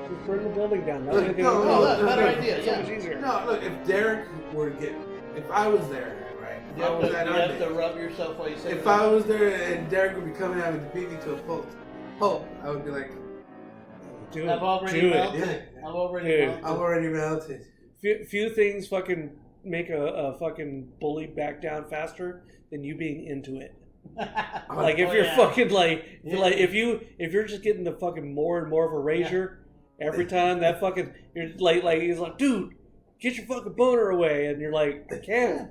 Just burn the building down. Better idea. So much easier. No, look, if Derek were to if I was there, right? You have to rub yourself while you say if I was there and Derek would be coming out with the beat me to a pulp, I would be like, Do it. I've already Do it. melted. I've already Dude. melted. I'm already melted. Few things fucking make a fucking bully back down faster than you being into it. Like if you're fucking like if you're just getting the fucking more and more of a razor every time that fucking you're like he's like, dude, get your fucking boner away, and you're like, I can't.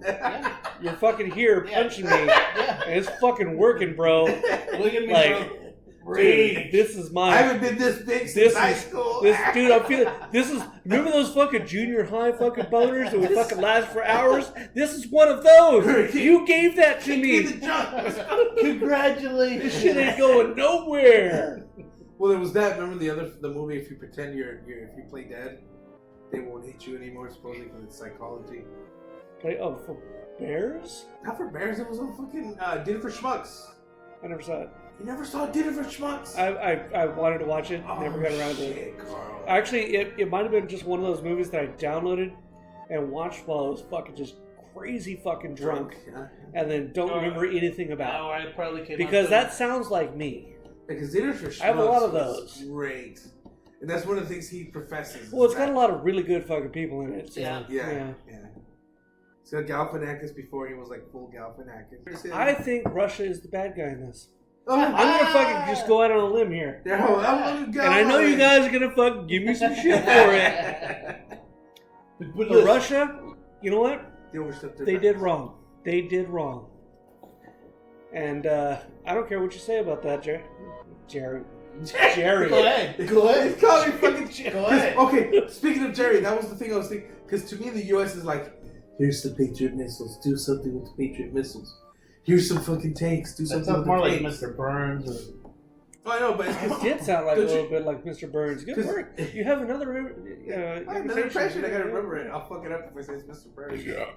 You're fucking here punching me, and it's fucking working, bro. Look at me, Like, bro. dude, this is my. I haven't been this big since high school. Dude, I'm feeling. This is. Remember those fucking junior high fucking boners that would fucking last for hours? This is one of those. You gave that to me. Congratulations. This shit ain't going nowhere. Well, it was that. Remember the movie? If you pretend if you play dead, they won't hit you anymore. Supposedly because it's psychology. For bears? Not for bears. It was on fucking Did It for Schmucks. I never saw it. You never saw Did It for Schmucks? I wanted to watch it. Never got around to it. Carl. Actually, it might have been just one of those movies that I downloaded and watched while I was fucking just crazy fucking drunk, and then don't remember anything about it. Oh, I probably came Because that sounds like me. Because Did It for Schmucks I have a lot of those. Great. And that's one of the things he professes. Well, it's got a lot of really good fucking people in it. So, Yeah. It's got Galifianakis before he was like full Galifianakis. I think Russia is the bad guy in this. Oh, I'm gonna fucking just go out on a limb here. and I know you guys are gonna fucking give me some shit for it. But Russia, you know what? They did wrong. They did wrong. And I don't care what you say about that, Jerry. Go ahead. He's calling me fucking Jerry. Go ahead. Okay, speaking of Jerry, that was the thing I was thinking. Because to me, the U.S. is like, here's the Patriot missiles. Do something with the Patriot missiles. Here's some fucking tanks. Do something with the more like tanks. Mr. Burns. Oh, I know, but it did sound like a little bit like Mr. Burns. Good work. You have another. I have another impression. I gotta remember it. I'll fuck it up if I say it's Mr. Burns. Yeah.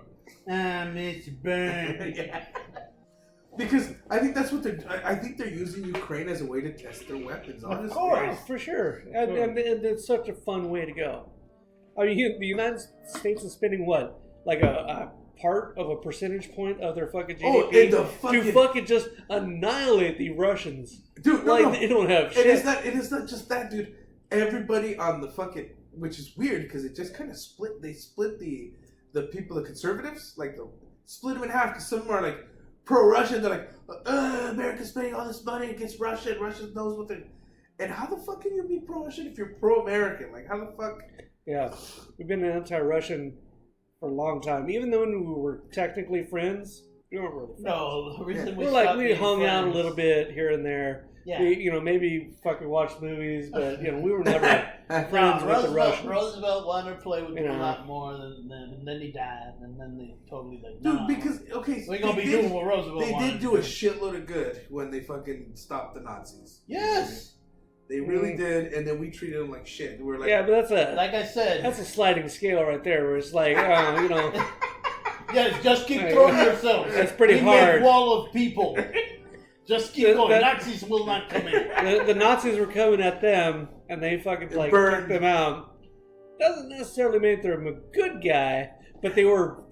Mr. Burns. Yeah. Because I think that's what I think they're using Ukraine as a way to test their weapons. Honestly. Of course, for sure. And it's such a fun way to go. I mean, the United States is spending what? Like a part of a percentage point of their fucking GDP to fucking just annihilate the Russians. Dude, no. They don't have shit. It is not just that, dude. Everybody on the fucking, which is weird because it just kind of split. They split the people, the conservatives, like split them in half because some of them are like pro-Russian. They're like, America's spending all this money against Russia, and Russia knows what they're. And how the fuck can you be pro-Russian if you're pro-American? Like, how the fuck? Yeah, we've been anti-Russian for a long time. Even though we were technically friends, we weren't really friends. No, the reason we hung out a little bit here and there. Yeah. We, maybe fucking watched movies, but we were never friends with the Russians. Roosevelt wanted to play with them a lot more and then he died, and then they totally like, dude, because we're gonna be doing what Roosevelt wanted. They did do a shitload of good when they fucking stopped the Nazis. Yes. They really did, and then we treated them like shit. We were like, yeah, but like I said, that's a sliding scale right there, where it's like, Yes, just keep throwing yourselves. That's pretty hard. A wall of people. Just keep going. Nazis will not come in. The Nazis were coming at them, and they fucking took them out. Doesn't necessarily mean they're a good guy, but they were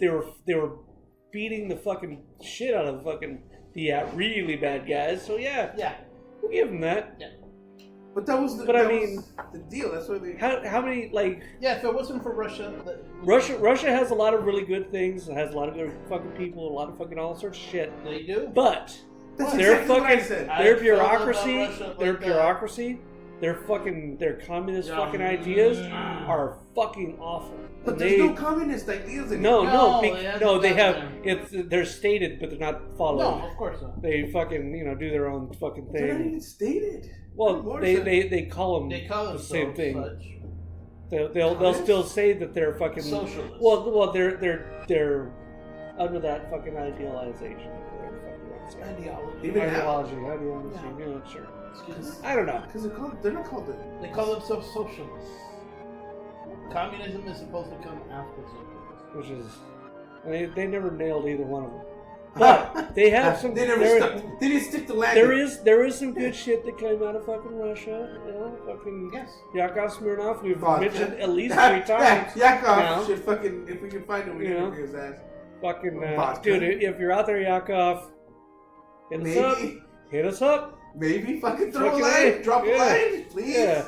beating the fucking shit out of fucking the really bad guys. So yeah, we'll give them that. Yeah. But that was the deal. That's why they. How many like? Yeah, if it wasn't for Russia. Russia has a lot of really good things. It has a lot of good fucking people, a lot of fucking all sorts of shit. They do. But their bureaucracy, their communist fucking ideas are fucking awful. But there's no communist ideas anymore. They're stated, but they're not followed. No, of course not. They fucking do their own fucking thing. They're not even stated. Well, they call them the same thing. Such. They'll still say that they're fucking socialist. Well, they're under that fucking idealization. Ideology. Yeah, sure. I don't know. Because they're not called it. They call themselves socialists. Communism is supposed to come after socialism. Which is, they never nailed either one of them. But they have some. They didn't stick the landing. There is some good shit that came out of fucking Russia. Fucking Yakov Smirnoff. We've mentioned at least 3 times. Yakov should fucking, if we can find him, we can interview his ass. Fucking dude, if you're out there, Yakov, hit us up. Maybe fucking throw a line, drop a line, please. Yeah.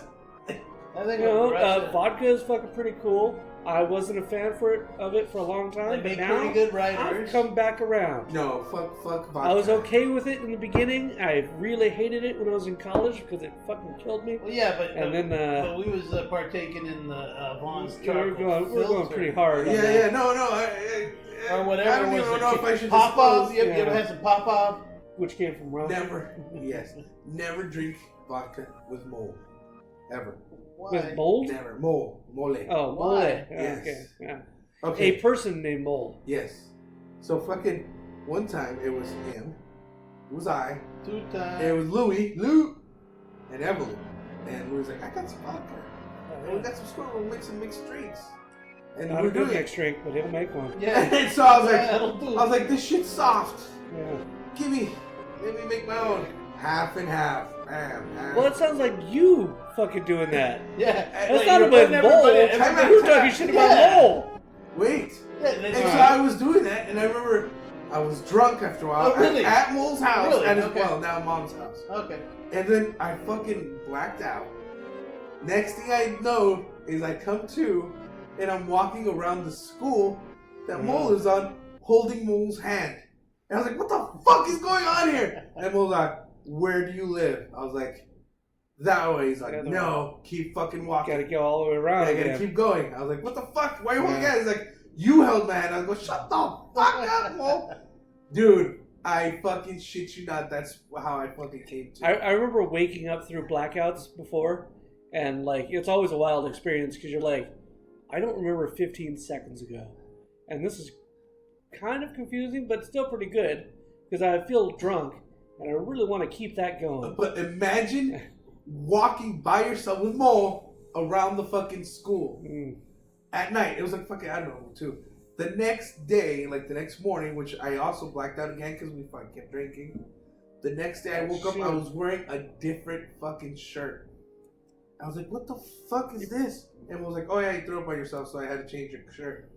vodka is fucking pretty cool. I wasn't a fan of it for a long time, They but make now pretty good I've riders. come back around. No, fuck vodka. I was okay with it in the beginning. I really hated it when I was in college because it fucking killed me. Well, yeah, And then but we was partaking in the Vaughn's we're charcoal going pretty hard. on Yeah, that. yeah, no. or whatever I don't was even it. know if I should Pop off. disclose. You ever had some pop off? Which came from Ron. Never. Yes. Never drink vodka with mole. Ever. With mold? Never. Mole. Mole. Oh, Why? mole. Yes. Okay. Yeah. Okay. A person named Mole. Yes. So fucking one time it was him, it was I, 2 times. it was Lou, and Evelyn. And Lou was like, I got some vodka. And we got some squirt, we'll make some mixed drinks. And Not we're a good doing mixed drink, but he'll make one. Yeah. And so I was Yeah, it'll do. like, this shit's soft. Yeah. Let me make my own. Half and half. Bam. Well, it sounds like you fucking doing that. Yeah. That's not about Mole. You're talking shit about Mole. Wait. Yeah, And so I was doing that, and I remember I was drunk after a while Oh, really? at Mole's house, Really? and Okay. well, now Mom's house. Okay. And then I fucking blacked out. Next thing I know is I come to, and I'm walking around the school that Mole is on, holding Mole's hand. And I was like, what the fuck is going on here? And Mole's like, where do you live? I was like, that way. He's like, no, keep fucking walking. Gotta go all the way around. I gotta keep going. I was like, what the fuck? Why are you holding hands? He's like, you held my hand. I was like, shut the fuck up, Mole. Dude, I fucking shit you not. That's how I fucking came to. I remember waking up through blackouts before, and like it's always a wild experience because you're like, I don't remember 15 seconds ago, and this is kind of confusing, but still pretty good because I feel drunk and I really want to keep that going. But imagine walking by yourself with Mole around the fucking school at night. It was like fucking, I don't know, too. The next day, like the next morning, which I also blacked out again because we fucking kept drinking. The next day I woke up, I was wearing a different fucking shirt. I was like, what the fuck is this? And I was like, oh yeah, you threw up on yourself, so I had to change your shirt.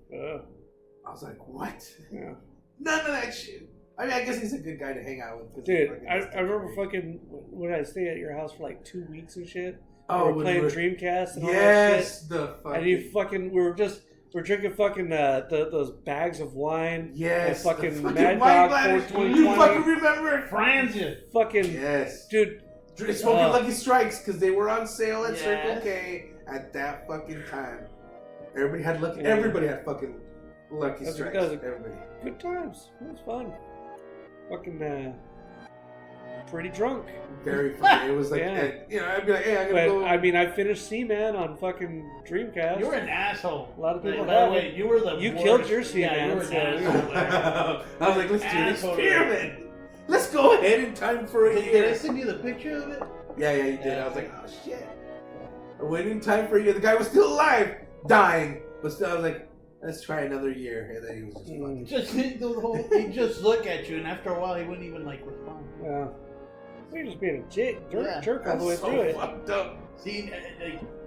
I was like, what? Yeah. None of that shit. I mean, I guess he's a good guy to hang out with. Dude, I remember fucking when I stayed at your house for like 2 weeks and shit. Oh, we were playing Dreamcast and all that yes, shit. the fucking. And you fucking, we're drinking fucking those bags of wine. Yes, the fucking wine Mad Dog bladders. 420. You fucking remember it, Franz. Fucking yes, dude. Smoking Lucky Strikes because they were on sale at Yes. Circle K at that fucking time. Everybody had lucky. Yeah. Everybody had fucking Lucky Strikes. Everybody. Good times. It was fun. Fucking pretty drunk. Very funny. It was like, Yeah. you know, I'd be like, hey, I'm gonna go. I mean, I finished Seaman on fucking Dreamcast. You were an asshole. A lot of people By the have. way, you were the You worst. killed your Seaman. Yeah, you were an so- asshole. I was like, let's do an Asshole. experiment. Let's go ahead in time for a Did year. I send you the picture of it? Yeah, you did. I was like, oh shit. I went in time for a year. The guy was still alive, dying, but still, I was like, let's try another year. And then he was just fucking. Just the whole. He'd just look at you, and after a while, he wouldn't even like respond. Yeah. You're just being a jerk Yeah. all the way so through it. fucked up. See,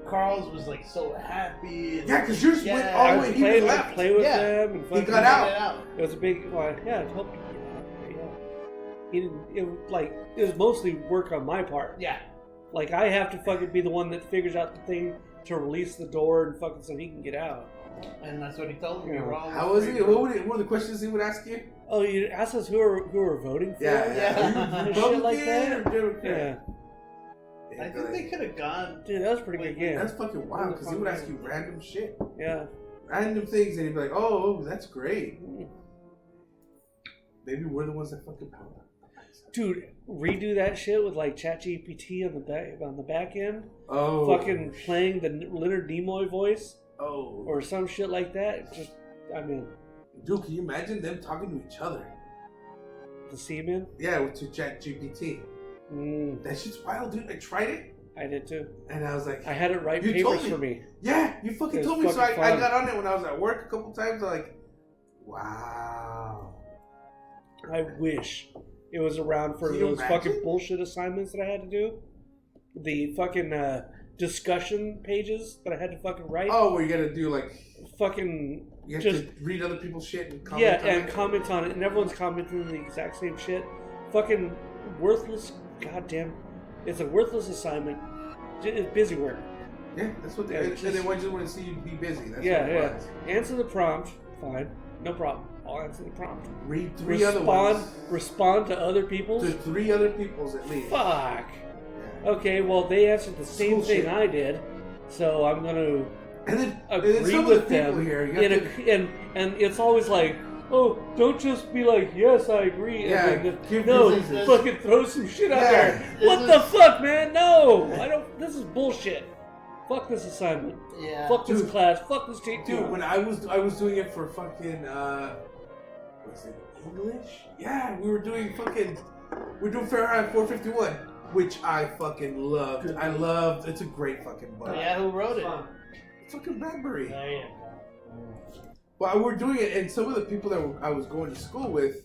Carl's was like so happy. And Yeah, because yours went Yeah. all I the was way. He playing with, left. play with Yeah. them and fucking got out. It was a big, well, yeah, I hope you get out. Yeah. He didn't, it was mostly work on my part. Yeah. Like, I have to fucking be the one that figures out the thing to release the door and fucking so he can get out. And that's what he told me. Yeah. We were all How was it? What were the questions he would ask you? Oh, you asked us who we're voting for? Yeah. And shit like that? Republican or Democrat? Yeah. I think they could have gone. Dude, that was a pretty good game. That's fucking wild because he would ask you random shit. Yeah. Random things, and he'd be like, oh, that's great. Maybe we're the ones that fucking power. Dude, redo that shit with like ChatGPT on the back end. Oh. Fucking playing the Leonard Nimoy voice Oh. or some shit like that. Just, I mean, Dude, can you imagine them talking to each other? the Seaman. Yeah, to ChatGPT. That shit's wild, dude. I tried it, I did too. and I was like, I had it write You told papers me. for me. yeah, you fucking It was told me. So fucking I fun. got on it when I was at work a couple times. I'm like, wow. I wish it was around for Can you those imagine? fucking bullshit assignments that I had to do. The fucking discussion pages that I had to fucking write. Oh, where you gotta do like, Fucking you have just to read other people's shit and comment yeah, on and it. comment on it, and everyone's commenting the exact same shit. Fucking worthless. Goddamn, it's a worthless assignment. It's busy work. Yeah, that's what they. And they just want to see you be busy. That's yeah, what it was. Answer the prompt. Fine, no problem. I'll answer the prompt. Read three other ones. Respond to other people's. To 3 other people's at least. Fuck. Yeah. Okay, well they answered the same thing shit. I did, so I'm gonna agree some with of the people them. here, And it's always like, oh, don't just be like, yes, I agree. Yeah, and give no, reasons. fucking throw some shit out Yeah. there. What the fuck, man? No, I don't. This is bullshit. Fuck this assignment. Yeah. Fuck this class. Fuck this teacher. Dude, when I was doing it for fucking was it English? Yeah, we were doing Fahrenheit 451, which I fucking loved. I loved. It's a great fucking book. Yeah, who wrote it? Fucking Bradbury. There you go. Well, we're doing it, and some of the people that I was going to school with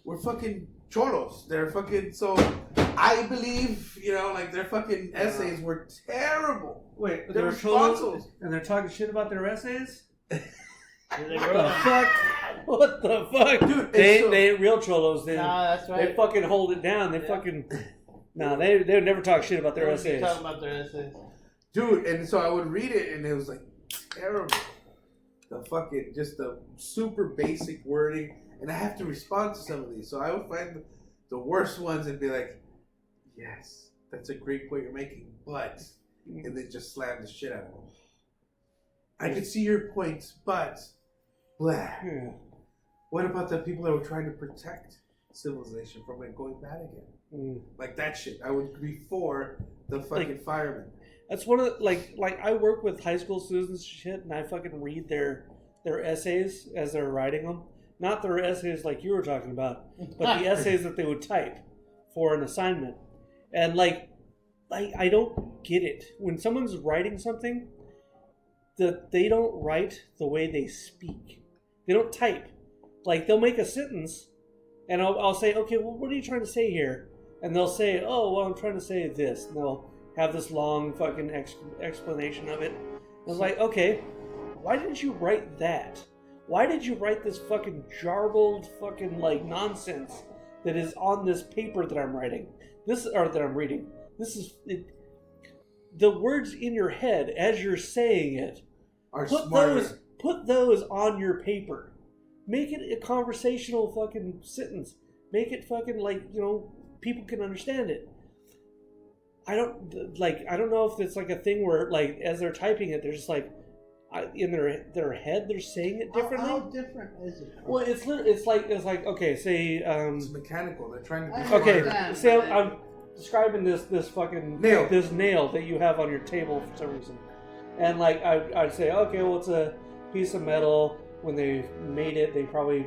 were fucking cholos. They're fucking, so I believe, like their fucking essays were terrible. Wait, they're cholos, and they're talking shit about their essays? They What wrote the it. fuck? What the fuck? Dude, they ain't real cholos. They, That's right. they fucking hold it down. They fucking... No, they would never talk shit about their essays. Talking about their essays. Dude, and so I would read it, and it was like terrible. Just the super basic wording, and I have to respond to some of these. So I would find the worst ones and be like, yes, that's a great point you're making, but, and then just slam the shit out of them. I could see your points, but, blah. Yeah. What about the people that were trying to protect civilization from it going bad again? Like that shit. I would be for the fucking firemen. That's one of the, like I work with high school students and shit, and I fucking read their essays as they're writing them. Not their essays like you were talking about, but the essays that they would type for an assignment. And I don't get it. When someone's writing something, they don't write the way they speak. They don't type. Like they'll make a sentence, and I'll say, okay, well, what are you trying to say here? And they'll say, oh, well, I'm trying to say this. And they'll have this long fucking explanation of it. I was like, okay, why didn't you write that? Why did you write this fucking jarbled fucking nonsense that is on this paper that I'm writing? That I'm reading. This is it. The words in your head as you're saying it. Put those on your paper. Make it a conversational fucking sentence. Make it fucking people can understand it. I don't know if it's like a thing where as they're typing it, they're just in their head they're saying it differently. How different is it? Well, it's like okay, say it's mechanical. They're trying to be okay. Say I'm describing this fucking nail. This nail that you have on your table for some reason, and I'd say okay, well it's a piece of metal. When they made it, they probably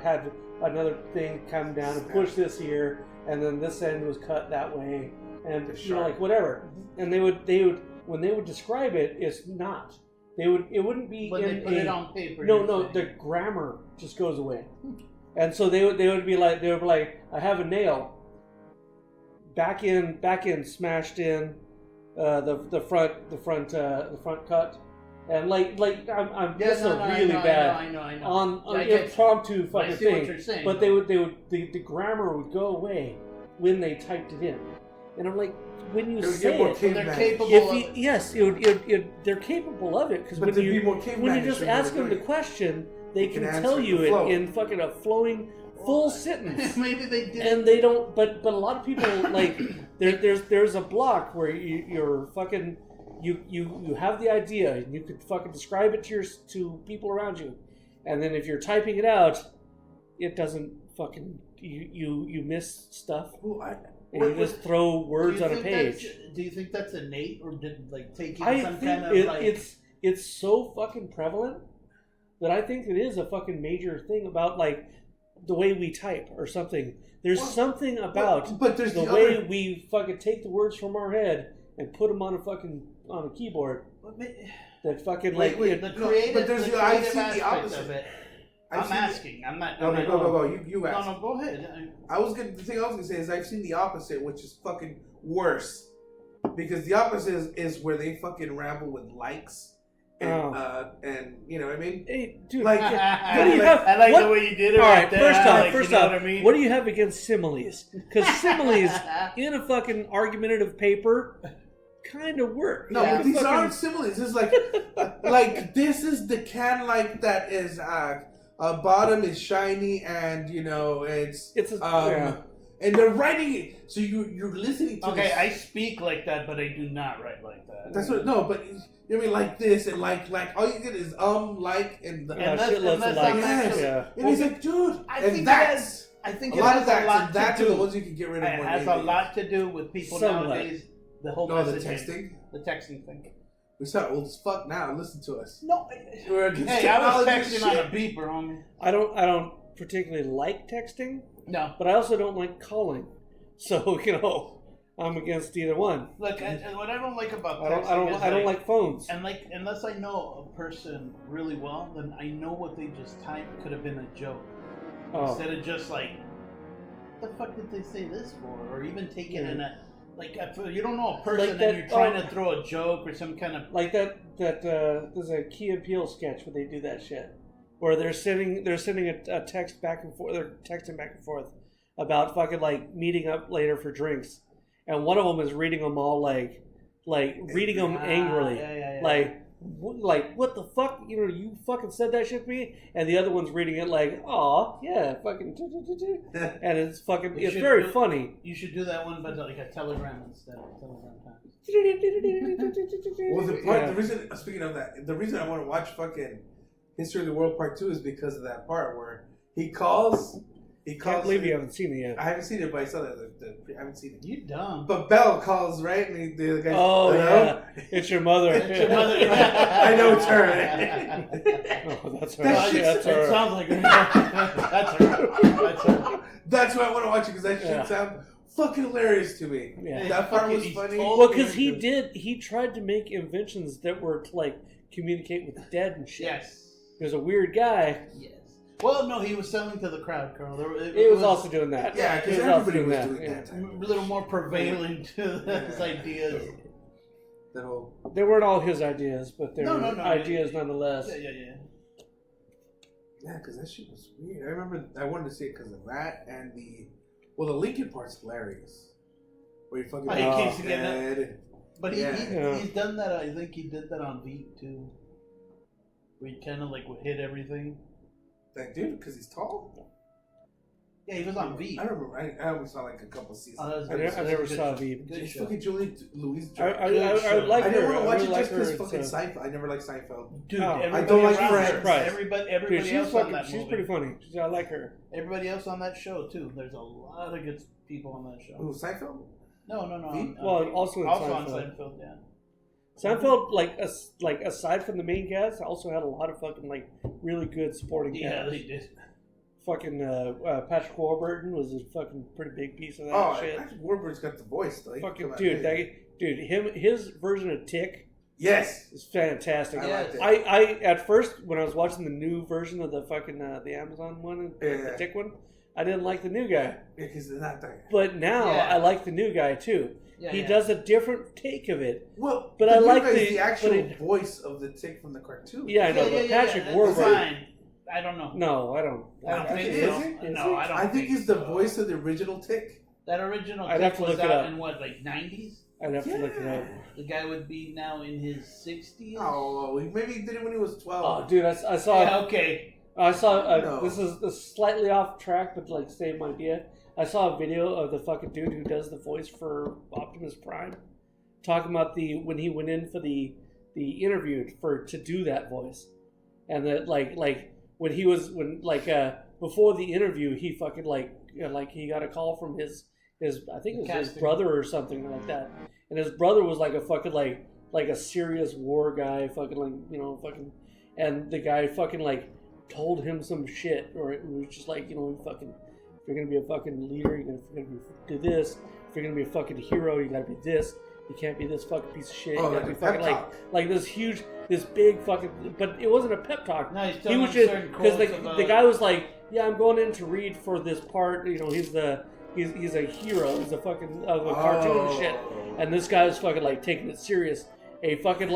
had another thing come down and push this here, and then this end was cut that way. And whatever, and they would when they would describe it, it's not. It wouldn't be. But they put it on paper. No, the grammar just goes away, and so they would be like, I have a nail. Back in, smashed in, the front cut, and I'm this is a really bad I know. on impromptu fucking thing. But the grammar would go away when they typed it in. And I'm like, when you say it, they're capable of it. Yes, they're capable of it because when you just ask them the question, they can tell you it in fucking a flowing full sentence. Maybe they did, and they don't. But a lot of people there's a block where you're fucking you have the idea and you could fucking describe it to people around you, and then if you're typing it out, it doesn't fucking you miss stuff. And you just throw words on a page. Do you think that's innate, or did taking some kind of it's so fucking prevalent that I think it is a fucking major thing about the way we type or something. There's something about the way we fucking take the words from our head and put them on a keyboard. That fucking the creative I've seen the aspect opposite of it. I'm asking. I'm not. No, go. You ask. No, go ahead. The thing I was gonna say is I've seen the opposite, which is fucking worse. Because the opposite is where they fucking ramble with likes and you know what I mean? Hey, dude, what do you have? I like the way you did it. All right, first off, what I mean? What do you have against similes? Because similes in a fucking argumentative paper kind of work. No, but these aren't similes. It's like this is the can like that is bottom is shiny and it's and they're writing it, so you're listening to. Okay, this. I speak like that, but I do not write like that. That's what. No, but you mean like this and like all you get is like and shitloads of like. Yes. Yeah. And he's like, dude, I and think that's I think a it lot has of that. a lot That's to do. the ones you can get rid of. It more has easily. a lot to do with people Somewhat. nowadays. The whole No, the messaging, texting. the texting thing. We sound old as fuck now. Listen to us. No, We're against hey, I was technology texting on shit. a beeper, homie. I don't particularly like texting, No, but I also don't like calling. So I'm against either one. look, what I don't like about I texting is don't like phones. and unless I know a person really well, then I know what they just typed could have been a joke instead of just like, what the fuck did they say this for? Or even take it in a if you don't know a person Like that, and you're trying to throw a joke or some kind of like that there's a Key and Peele sketch where they do that shit, where they're sending a text back and forth, they're texting back and forth about fucking like meeting up later for drinks, and one of them is reading them all like reading them angrily, like what the fuck, you fucking said that shit to me, and the other one's reading it like, aw, yeah, fucking, and it's fucking, it's very funny. You should do that one, but like a telegram instead. Telegram time. Well, the reason, speaking of that, the reason I want to watch fucking History of the World Part 2 is because of that part where he calls. I can't believe you haven't seen it yet. I haven't seen it, but I saw that. I haven't seen it. You dumb. But Belle calls, right? And the guy. Oh, yeah. It's your mother. It's your mother. I know it's her. Oh, that's her. That shit's- That's her. It sounds like that's her. That's her. That's why I want to watch it, because that shit sound fucking hilarious to me. Yeah. That part was funny. Well, because he tried to make inventions that were to like communicate with the dead and shit. Yes. He was a weird guy. Yes. Well, no, he was selling to the crowd, Carl. He was also doing that. Yeah, because everybody was doing that. a little more prevailing to his ideas. That whole. They weren't all his ideas, but they were No. ideas nonetheless. Yeah. Yeah, because that shit was weird. I remember I wanted to see it because of that and the Lincoln part's hilarious. Where he fucking he keeps dead. But he's done that. I think he did that on Beat too, where he kind of like would hit everything. That dude, because he's tall. Yeah, he was on Beat. I remember. I always saw like a couple seasons. I never saw Veep. Good It's show. fucking Julie Louise. I like I her. didn't want to watch it like just because her, fucking so. Seinfeld. I never liked Seinfeld. Dude, Oh, everybody I don't like around Friends. her, Right. Everybody Dude, else on that she's movie. pretty funny. I like her. Everybody else on that show too. There's a lot of good people on that show. Who, Seinfeld? No. Veep? Well, Veep. also in on Seinfeld. Seinfeld, yeah. Seinfeld, like aside from the main cast, also had a lot of fucking like really good supporting Yeah, cast. they did. Fucking Patrick Warburton was a fucking pretty big piece of that Oh, shit. Patrick Warburton's got the voice though. He can Fucking come out dude, big. his version of Tick Yes. is fantastic. I liked it. I at first when I was watching the new version of the fucking the Amazon one, the Tick one, I didn't like the new guy. Because they're not that. But now Yeah. I like the new guy too. Yeah, He yeah. does a different take of it. Well, But the I new like guy's the- the actual but it- voice of the Tick from the cartoon. Yeah, I know, but Patrick that's Warburton. fine. I don't know. No, I don't. I don't think Is so. he? No, I don't. I think he's the voice of the original Tick. That original I'd Tick have to was look it out up. in what, like 90s? I'd have to look it up. The guy would be now in his 60s. Oh, maybe he did it when he was 12. Oh, dude, I saw. Yeah, okay. I saw. No. This is slightly off track, but like same idea. I saw a video of the fucking dude who does the voice for Optimus Prime, talking about when he went in for the interview to do that voice, and that like when before the interview he fucking he got a call from his I think it was his brother or something like that, and his brother was like a fucking like a serious war guy, fucking fucking, and the guy fucking told him some shit, or it was just fucking, if you're gonna be a fucking leader, you're gonna do this. If you're gonna be a fucking hero, you gotta be this. You can't be this fucking piece of shit. Oh, you gotta like be a fucking pep talk. this big fucking. But it wasn't a pep talk. No, he's He telling was just certain because quotes the guy was like, yeah, I'm going in to read for this part. He's a hero. He's a fucking of a cartoon and shit. And this guy was fucking taking it serious. A fucking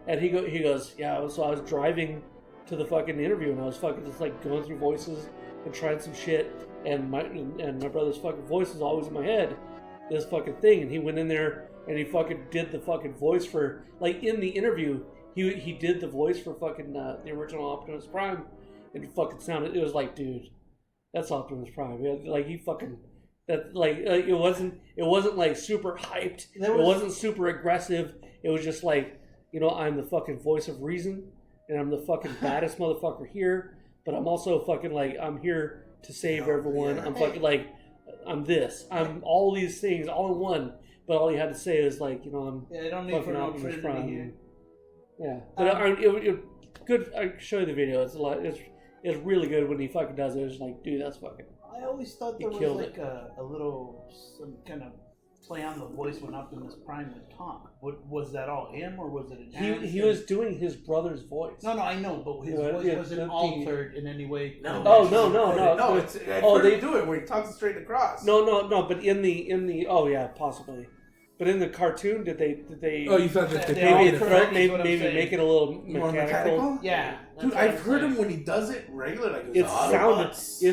and he goes, yeah. So I was driving to the fucking interview and I was fucking just going through voices and trying some shit. And my brother's fucking voice is always in my head. This fucking thing, and he went in there and he fucking did the fucking voice for, like, in the interview, he did the voice for fucking the original Optimus Prime, and it fucking sounded, it was like, dude, that's Optimus Prime. Like, he fucking, that, like, it wasn't like super hyped. It wasn't super aggressive. It was just like, you know, I'm the fucking voice of reason, and I'm the fucking baddest motherfucker here, but I'm also fucking, like, I'm here to save everyone. I'm fucking, like, I'm this. I'm all these things all in one. But all you had to say is, like, you know, I'm I don't need fucking Optimus Prime. here. Yeah. But it good. I can show you the video. It's a lot. It's really good when he fucking does it. It's like, dude, that's fucking. I always thought there was like a little, some kind of play on the voice when Optimus Prime would talk. Was that all him, or was it an He was doing his brother's voice. No, I know, but his voice wasn't altered in any way. No. No. No, they do it where he talks straight across. No. But in the oh yeah, possibly. But in the cartoon, did they? Oh, you thought that maybe make it a little more mechanical? Yeah, dude, I've heard him when he does it regular. Like it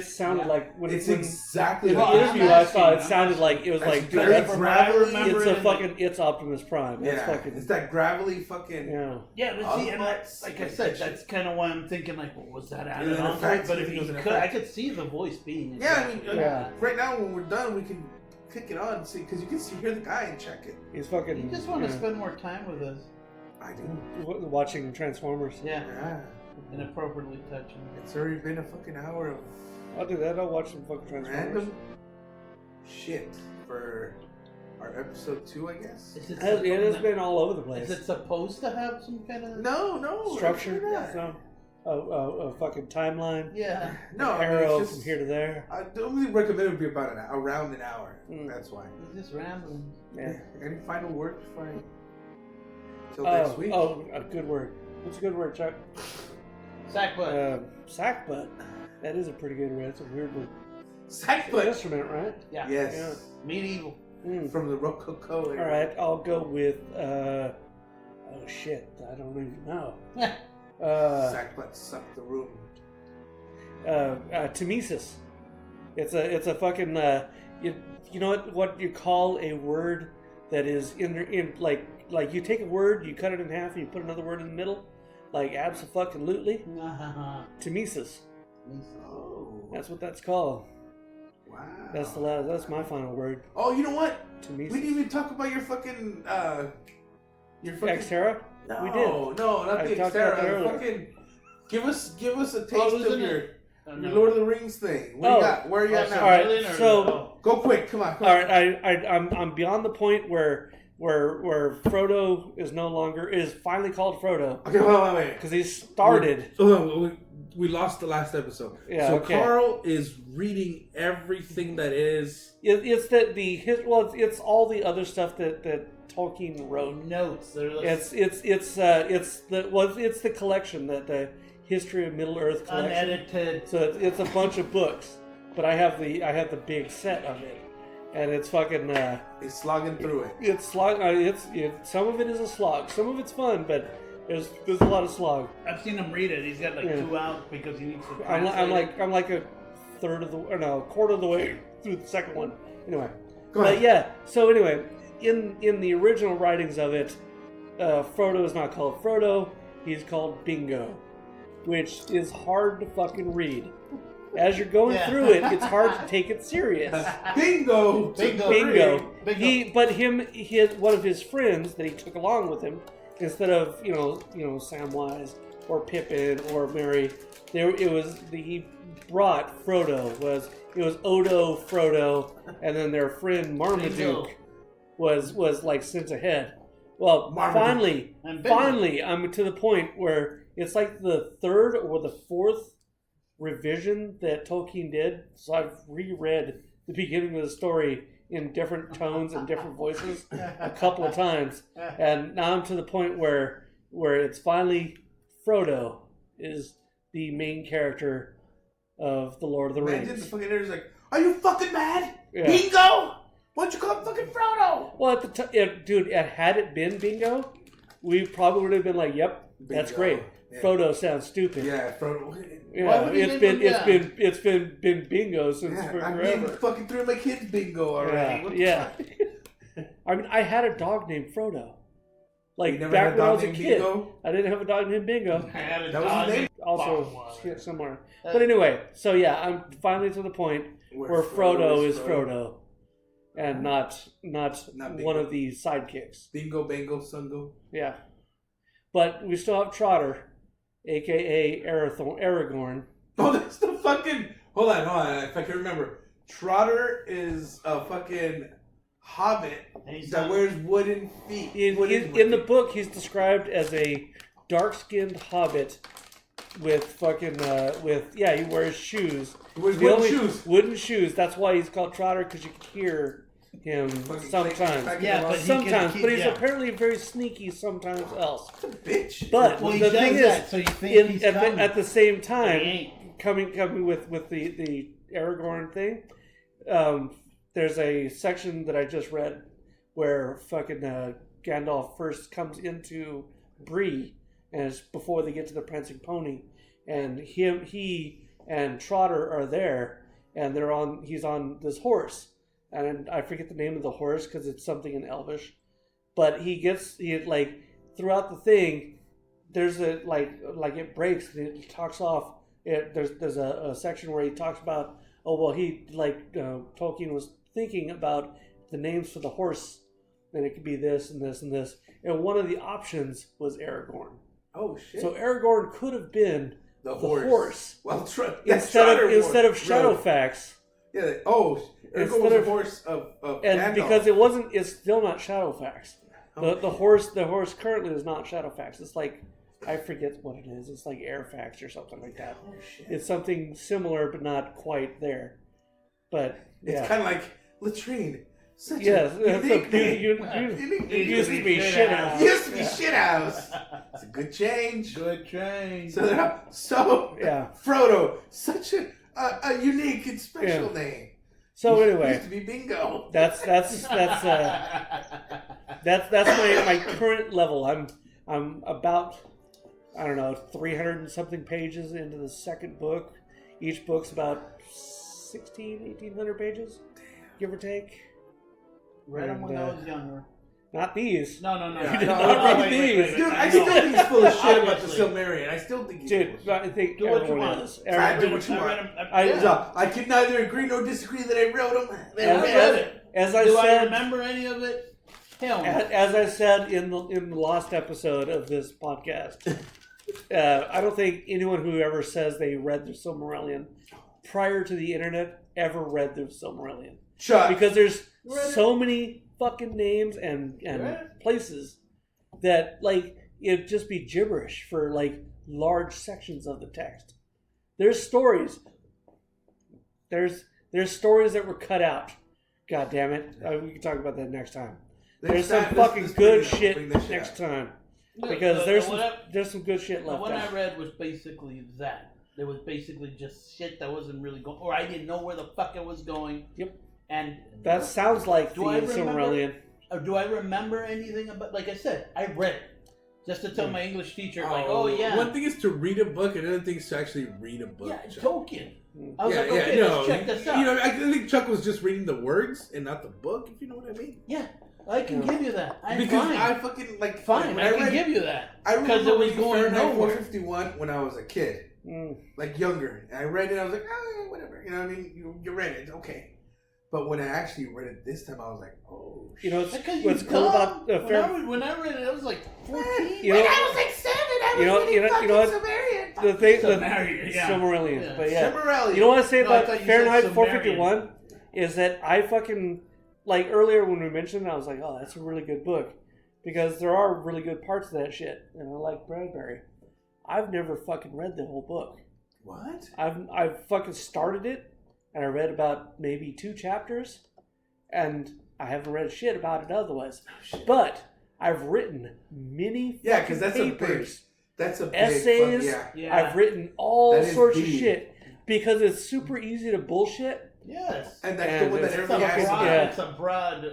sounded like when it's exactly in the interview I saw. It sounded like it was like, dude, it's Optimus Prime. Yeah, it's that gravelly fucking. Yeah, but see, and like I said, that's kind of why I'm thinking like, well, was that added on? But if he could, I could see the voice being. Yeah, I mean, right now when we're done, we can click it on and see, because you can hear the guy and check it. He's fucking. You just want to spend more time with us. I do. Watching Transformers. Yeah. Inappropriately touching. It's already been a fucking hour of. I'll do that. I'll watch some fucking Transformers. Random shit for our episode 2, I guess. It has been all over the place. Is it supposed to have some kind of no structure? No. A fucking timeline. Yeah. No, arrow from here to there. I don't really recommend it would be about around an hour. That's why. It's just rambling. Yeah. Any final word before I? Till next week. A good word. What's a good word, Chuck? Sackbutt. Sackbutt. That is a pretty good word. It's a weird word. Sackbutt. Instrument, right? Yeah. Yes. Yeah. Medieval. From the Rococo era. All right, I'll go with. Oh shit! I don't even know. Sackbutt sucked the room. Temesis. It's a fucking you know what you call a word that is in like you take a word, you cut it in half, and you put another word in the middle, like abso-fucking-lutely. Temesis. Oh, that's what that's called. Wow. That's my final word. Oh, you know what? Temesis. We didn't even talk about your fucking Xterra. No, we did. No, not the Xterra. Fucking give us a taste of your Lord of the Rings thing. What do you got? Where are you at now? All right, so go quick. Come on. All right, I'm beyond the point where Frodo is finally called Frodo. Okay, wait. Because he started. We lost the last episode. Yeah, so okay. Carl is reading everything that is. It's all the other stuff that Tolkien wrote. Notes. It's the collection, the History of Middle Earth collection. Unedited. So it's a bunch of books, but I have the big set of it, and it's fucking. He's slogging through it. It's slog. Some of it is a slog. Some of it's fun, but there's a lot of slog. I've seen him read it. He's got 2 out because he needs to. I'm like a quarter of the way through the second one. Anyway, So anyway, in the original writings of it, Frodo is not called Frodo. He's called Bingo, which is hard to fucking read. As you're going through it, it's hard to take it serious. Bingo. One of his friends that he took along with him, instead of Samwise or Pippin or Merry, he brought Frodo. It was Odo, Frodo, and then their friend Marmaduke was like sent ahead. Well, finally, I'm to the point where it's like the 3rd or the 4th revision that Tolkien did. So I've reread the beginning of the story in different tones and different voices a couple of times, and now I'm to the point where it's finally Frodo is the main character of the Lord of the Rings. Imagine the fucking editor's like, "Are you fucking mad? Yeah. Bingo! Why'd you call him fucking Frodo?" Well, at the dude, had it been Bingo, we probably would have been like, "Yep, Bingo. That's great." Yeah. Frodo sounds stupid. Yeah, Frodo. Yeah, it's been Bingo since forever. I'm fucking through my kids Bingo already. Yeah. I mean, I had a dog named Frodo. Like, You never back had a when I dog was a named kid. Bingo? I didn't have a dog named Bingo. That was his name? Also, shit somewhere. But anyway, so yeah, I'm finally to the point where Frodo is Frodo. And not one of the sidekicks. Bingo, Bango, Sungo. Yeah. But we still have Trotter, a.k.a. Aragorn. Oh, that's the fucking... Hold on. If I can remember. Trotter is a fucking hobbit that wears wooden feet. In the book, he's described as a dark-skinned hobbit with fucking... he wears shoes. He wears wooden shoes. Wooden shoes. That's why he's called Trotter, because you can hear him sometimes. But he's apparently very sneaky sometimes else. Bitch. But the thing is, so you think he's at the same time, coming with the Aragorn thing, there's a section that I just read where fucking Gandalf first comes into Bree, and it's before they get to the Prancing Pony, and he and Trotter are there, and he's on this horse. And I forget the name of the horse because it's something in Elvish, but throughout the thing, there's it breaks and it talks off. There's a section where he talks about Tolkien was thinking about the names for the horse, and it could be this and this and this, and one of the options was Aragorn. Oh shit! So Aragorn could have been the horse. Well, instead of Shadowfax. Yeah. Aragorn was a horse of and Gandalf. Because it's still not Shadowfax. The horse currently is not Shadowfax. It's like, I forget what it is. It's like Airfax or something like that. Oh, shit. It's something similar, but not quite there. But it's kind of like latrine. It used to be shit house. Used to be shit house. It's a good change. So Frodo, such a unique and special name. So anyway, used to be Bingo. That's my current level. I'm about 300 and something pages into the second book. Each book's about 1,800 pages, give or take. Read them when I was younger. Not these. No. Not these. Dude, I still think he's full of shit about the Silmarillion. I still think he's full of shit. I think do what you everyone want. is. Do what you want. I can neither agree nor disagree that I wrote them. I read it. As I said, I remember any of it? Hell no. As I said in the last episode of this podcast, I don't think anyone who ever says they read the Silmarillion prior to the internet ever read the Silmarillion. Because there's so many fucking names and places that it'd just be gibberish for large sections of the text. There's stories. There's stories that were cut out. God damn it. We can talk about that next time. There's some fucking good shit next time. Because there's some good shit left out. The one I read was basically that. There was basically just shit that wasn't really going, or I didn't know where the fuck it was going. Yep. And that sounds like the Silmarillion. Do I remember anything about? Like I said, I read it just to tell my English teacher, One thing is to read a book, and another thing is to actually read a book. Yeah, Tolkien. I was let's check this out. I think Chuck was just reading the words and not the book, if you know what I mean. Yeah, I can give you that. Because I fucking fine. I can give you that. I remember it was going Fahrenheit nowhere. 451 when I was a kid, younger, and I read it. I was like, whatever. You know what I mean? You read it, okay. But when I actually read it this time, I was like, oh shit. What's cool about when I read it, I was like 14. When I was like 7, I was Silmarillion. The thing, Silmarillion. Silmarillion. But Silmarillion. You know what I say about Fahrenheit 451 is that I fucking earlier when we mentioned it, I was like, oh, that's a really good book because there are really good parts of that shit, and I like Bradbury. I've never fucking read the whole book. What? I've fucking started it. And I read about maybe 2 chapters, and I haven't read shit about it otherwise. But I've written many because papers, that's a big essays. I've written all sorts of shit because it's super easy to bullshit. Yes, and that's the one that everybody has. It's a broad.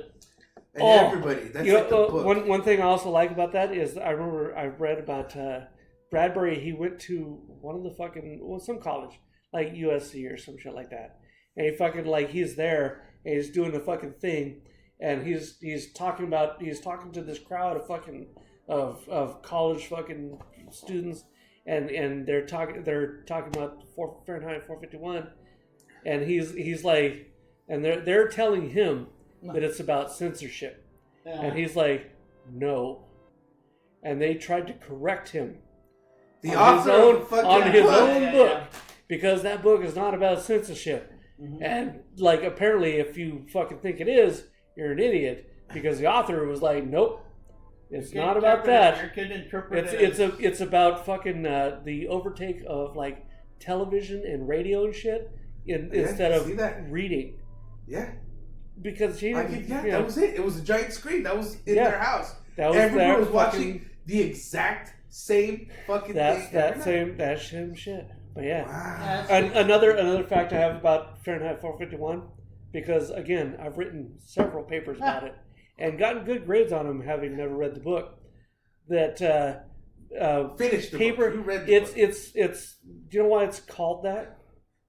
And everybody. That's the book. One thing I also like about that is I remember I read about Bradbury. He went to one of the some college like USC or some shit like that. And he fucking he's there and he's doing the fucking thing, and he's talking to this crowd of fucking of college fucking students, and they're talking about Fahrenheit 451, and he's like, and they're telling him that it's about censorship, and he's like, no, and they tried to correct him. The author on his own book, because that book is not about censorship. Mm-hmm. And like, apparently, if you fucking think it is, you're an idiot, because the author was like, nope, it's not about that. It's about fucking the overtake of like television and radio and shit instead of reading. Yeah. Because that was it. It was a giant screen that was in their house. Everyone was watching the exact same fucking thing. That same shit. But yeah. Wow. Another fact I have about Fahrenheit 451, because again, I've written several papers about it and gotten good grades on them, having never read the book. That finished the paper. book. You read the book. It's. Do you know why it's called that?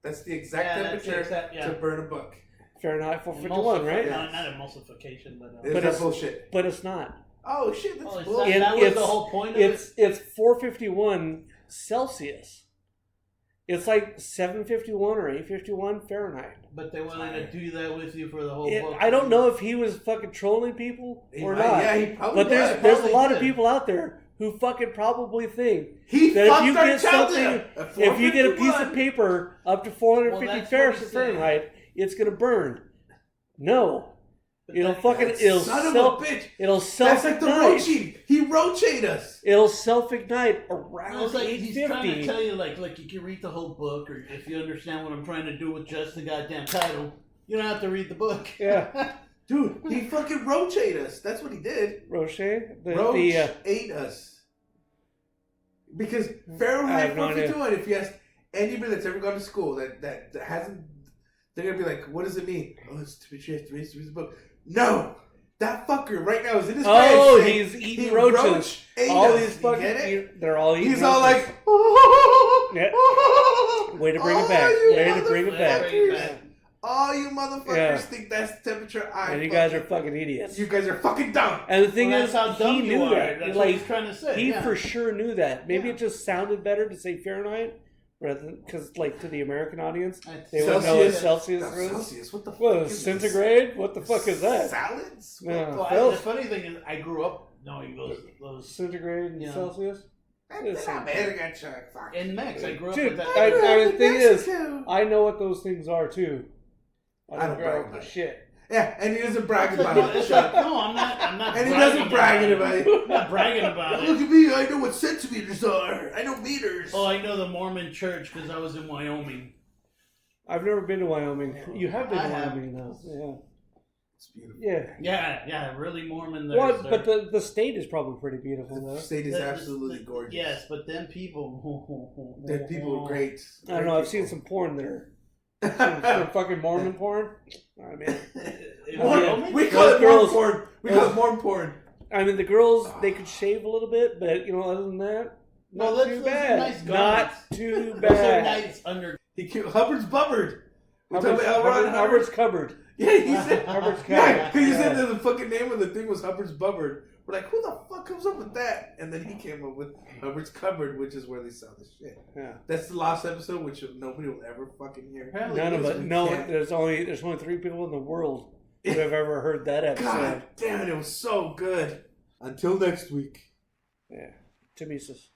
That's the exact temperature to burn a book. Fahrenheit 451, right? No, not emulsification, but it's bullshit. But it's not. Oh shit! That's bullshit. That was the whole point of it. It's 451 Celsius. It's like 751 or 851 Fahrenheit. But they wanted to do that with you for the whole book. I don't know if he was fucking trolling people or not. Yeah, he probably. But there's a lot of people out there who fucking probably think that if you get a piece of paper up to 450 Fahrenheit, it's gonna burn. No. It'll self-ignite. That's like the roaching. He roachate us. It'll self-ignite around it's like 850. he's trying to tell you, like you can read the whole book, or if you understand what I'm trying to do with just the goddamn title, you don't have to read the book. Yeah. Dude, he fucking roachate us. That's what he did. Roche? Ate us. Because Fahrenheit 451, if you ask anybody that's ever gone to school that hasn't, they're going to be like, what does it mean? Oh, it's to read the book. No! That fucker right now is in his grave. Oh, he's eating roaches. All these fucking, they're all eating He's roaches. all like, way to bring it back. Way to bring it back. All you motherfuckers think that's the temperature and you guys are fucking idiots. You guys are fucking dumb. And the thing is, how dumb he knew that. That's what he's trying to say. He for sure knew that. Maybe it just sounded better to say Fahrenheit, rather than, because like to the American audience, they wouldn't know what Celsius is. Celsius, what the fuck? What, centigrade? What the fuck is that? Salads? The funny thing is, I grew up knowing those centigrade and Celsius. In Mex, I grew up with that. The thing is, I know what those things are too. I don't brag about shit. Yeah, and he doesn't brag about it. No, I'm not. And he doesn't brag about it. I'm not bragging about it. Look at me, I know what centimeters are. I know meters. Oh, I know the Mormon church because I was in Wyoming. I've never been to Wyoming. You have been to Wyoming, though. Yeah. It's beautiful. Yeah, really Mormon there. Well, but the state is probably pretty beautiful, though. The state is absolutely gorgeous. Yes, but them people... Them people are great. I don't know, I've seen some porn there. Some fucking Mormon porn. I mean, we call it Mormon porn. We call it Mormon porn. I mean, the girls, they could shave a little bit, but other than that, not too bad. Nice not too bad. Those are nice under. Hubbard's bubbered. Hubbard's cupboard. Yeah, he said Hubbard's cupboard. Yeah, because he said that the fucking name of the thing was Hubbard's Bubbered. We're like, who the fuck comes up with that? And then he came up with Hubbard's Cupboard, which is where they sell the shit. Yeah, that's the last episode, which nobody will ever fucking hear. None of it. No, there's only 3 people in the world who have ever heard that episode. God damn it, it was so good. Until next week. Yeah, Tamisis.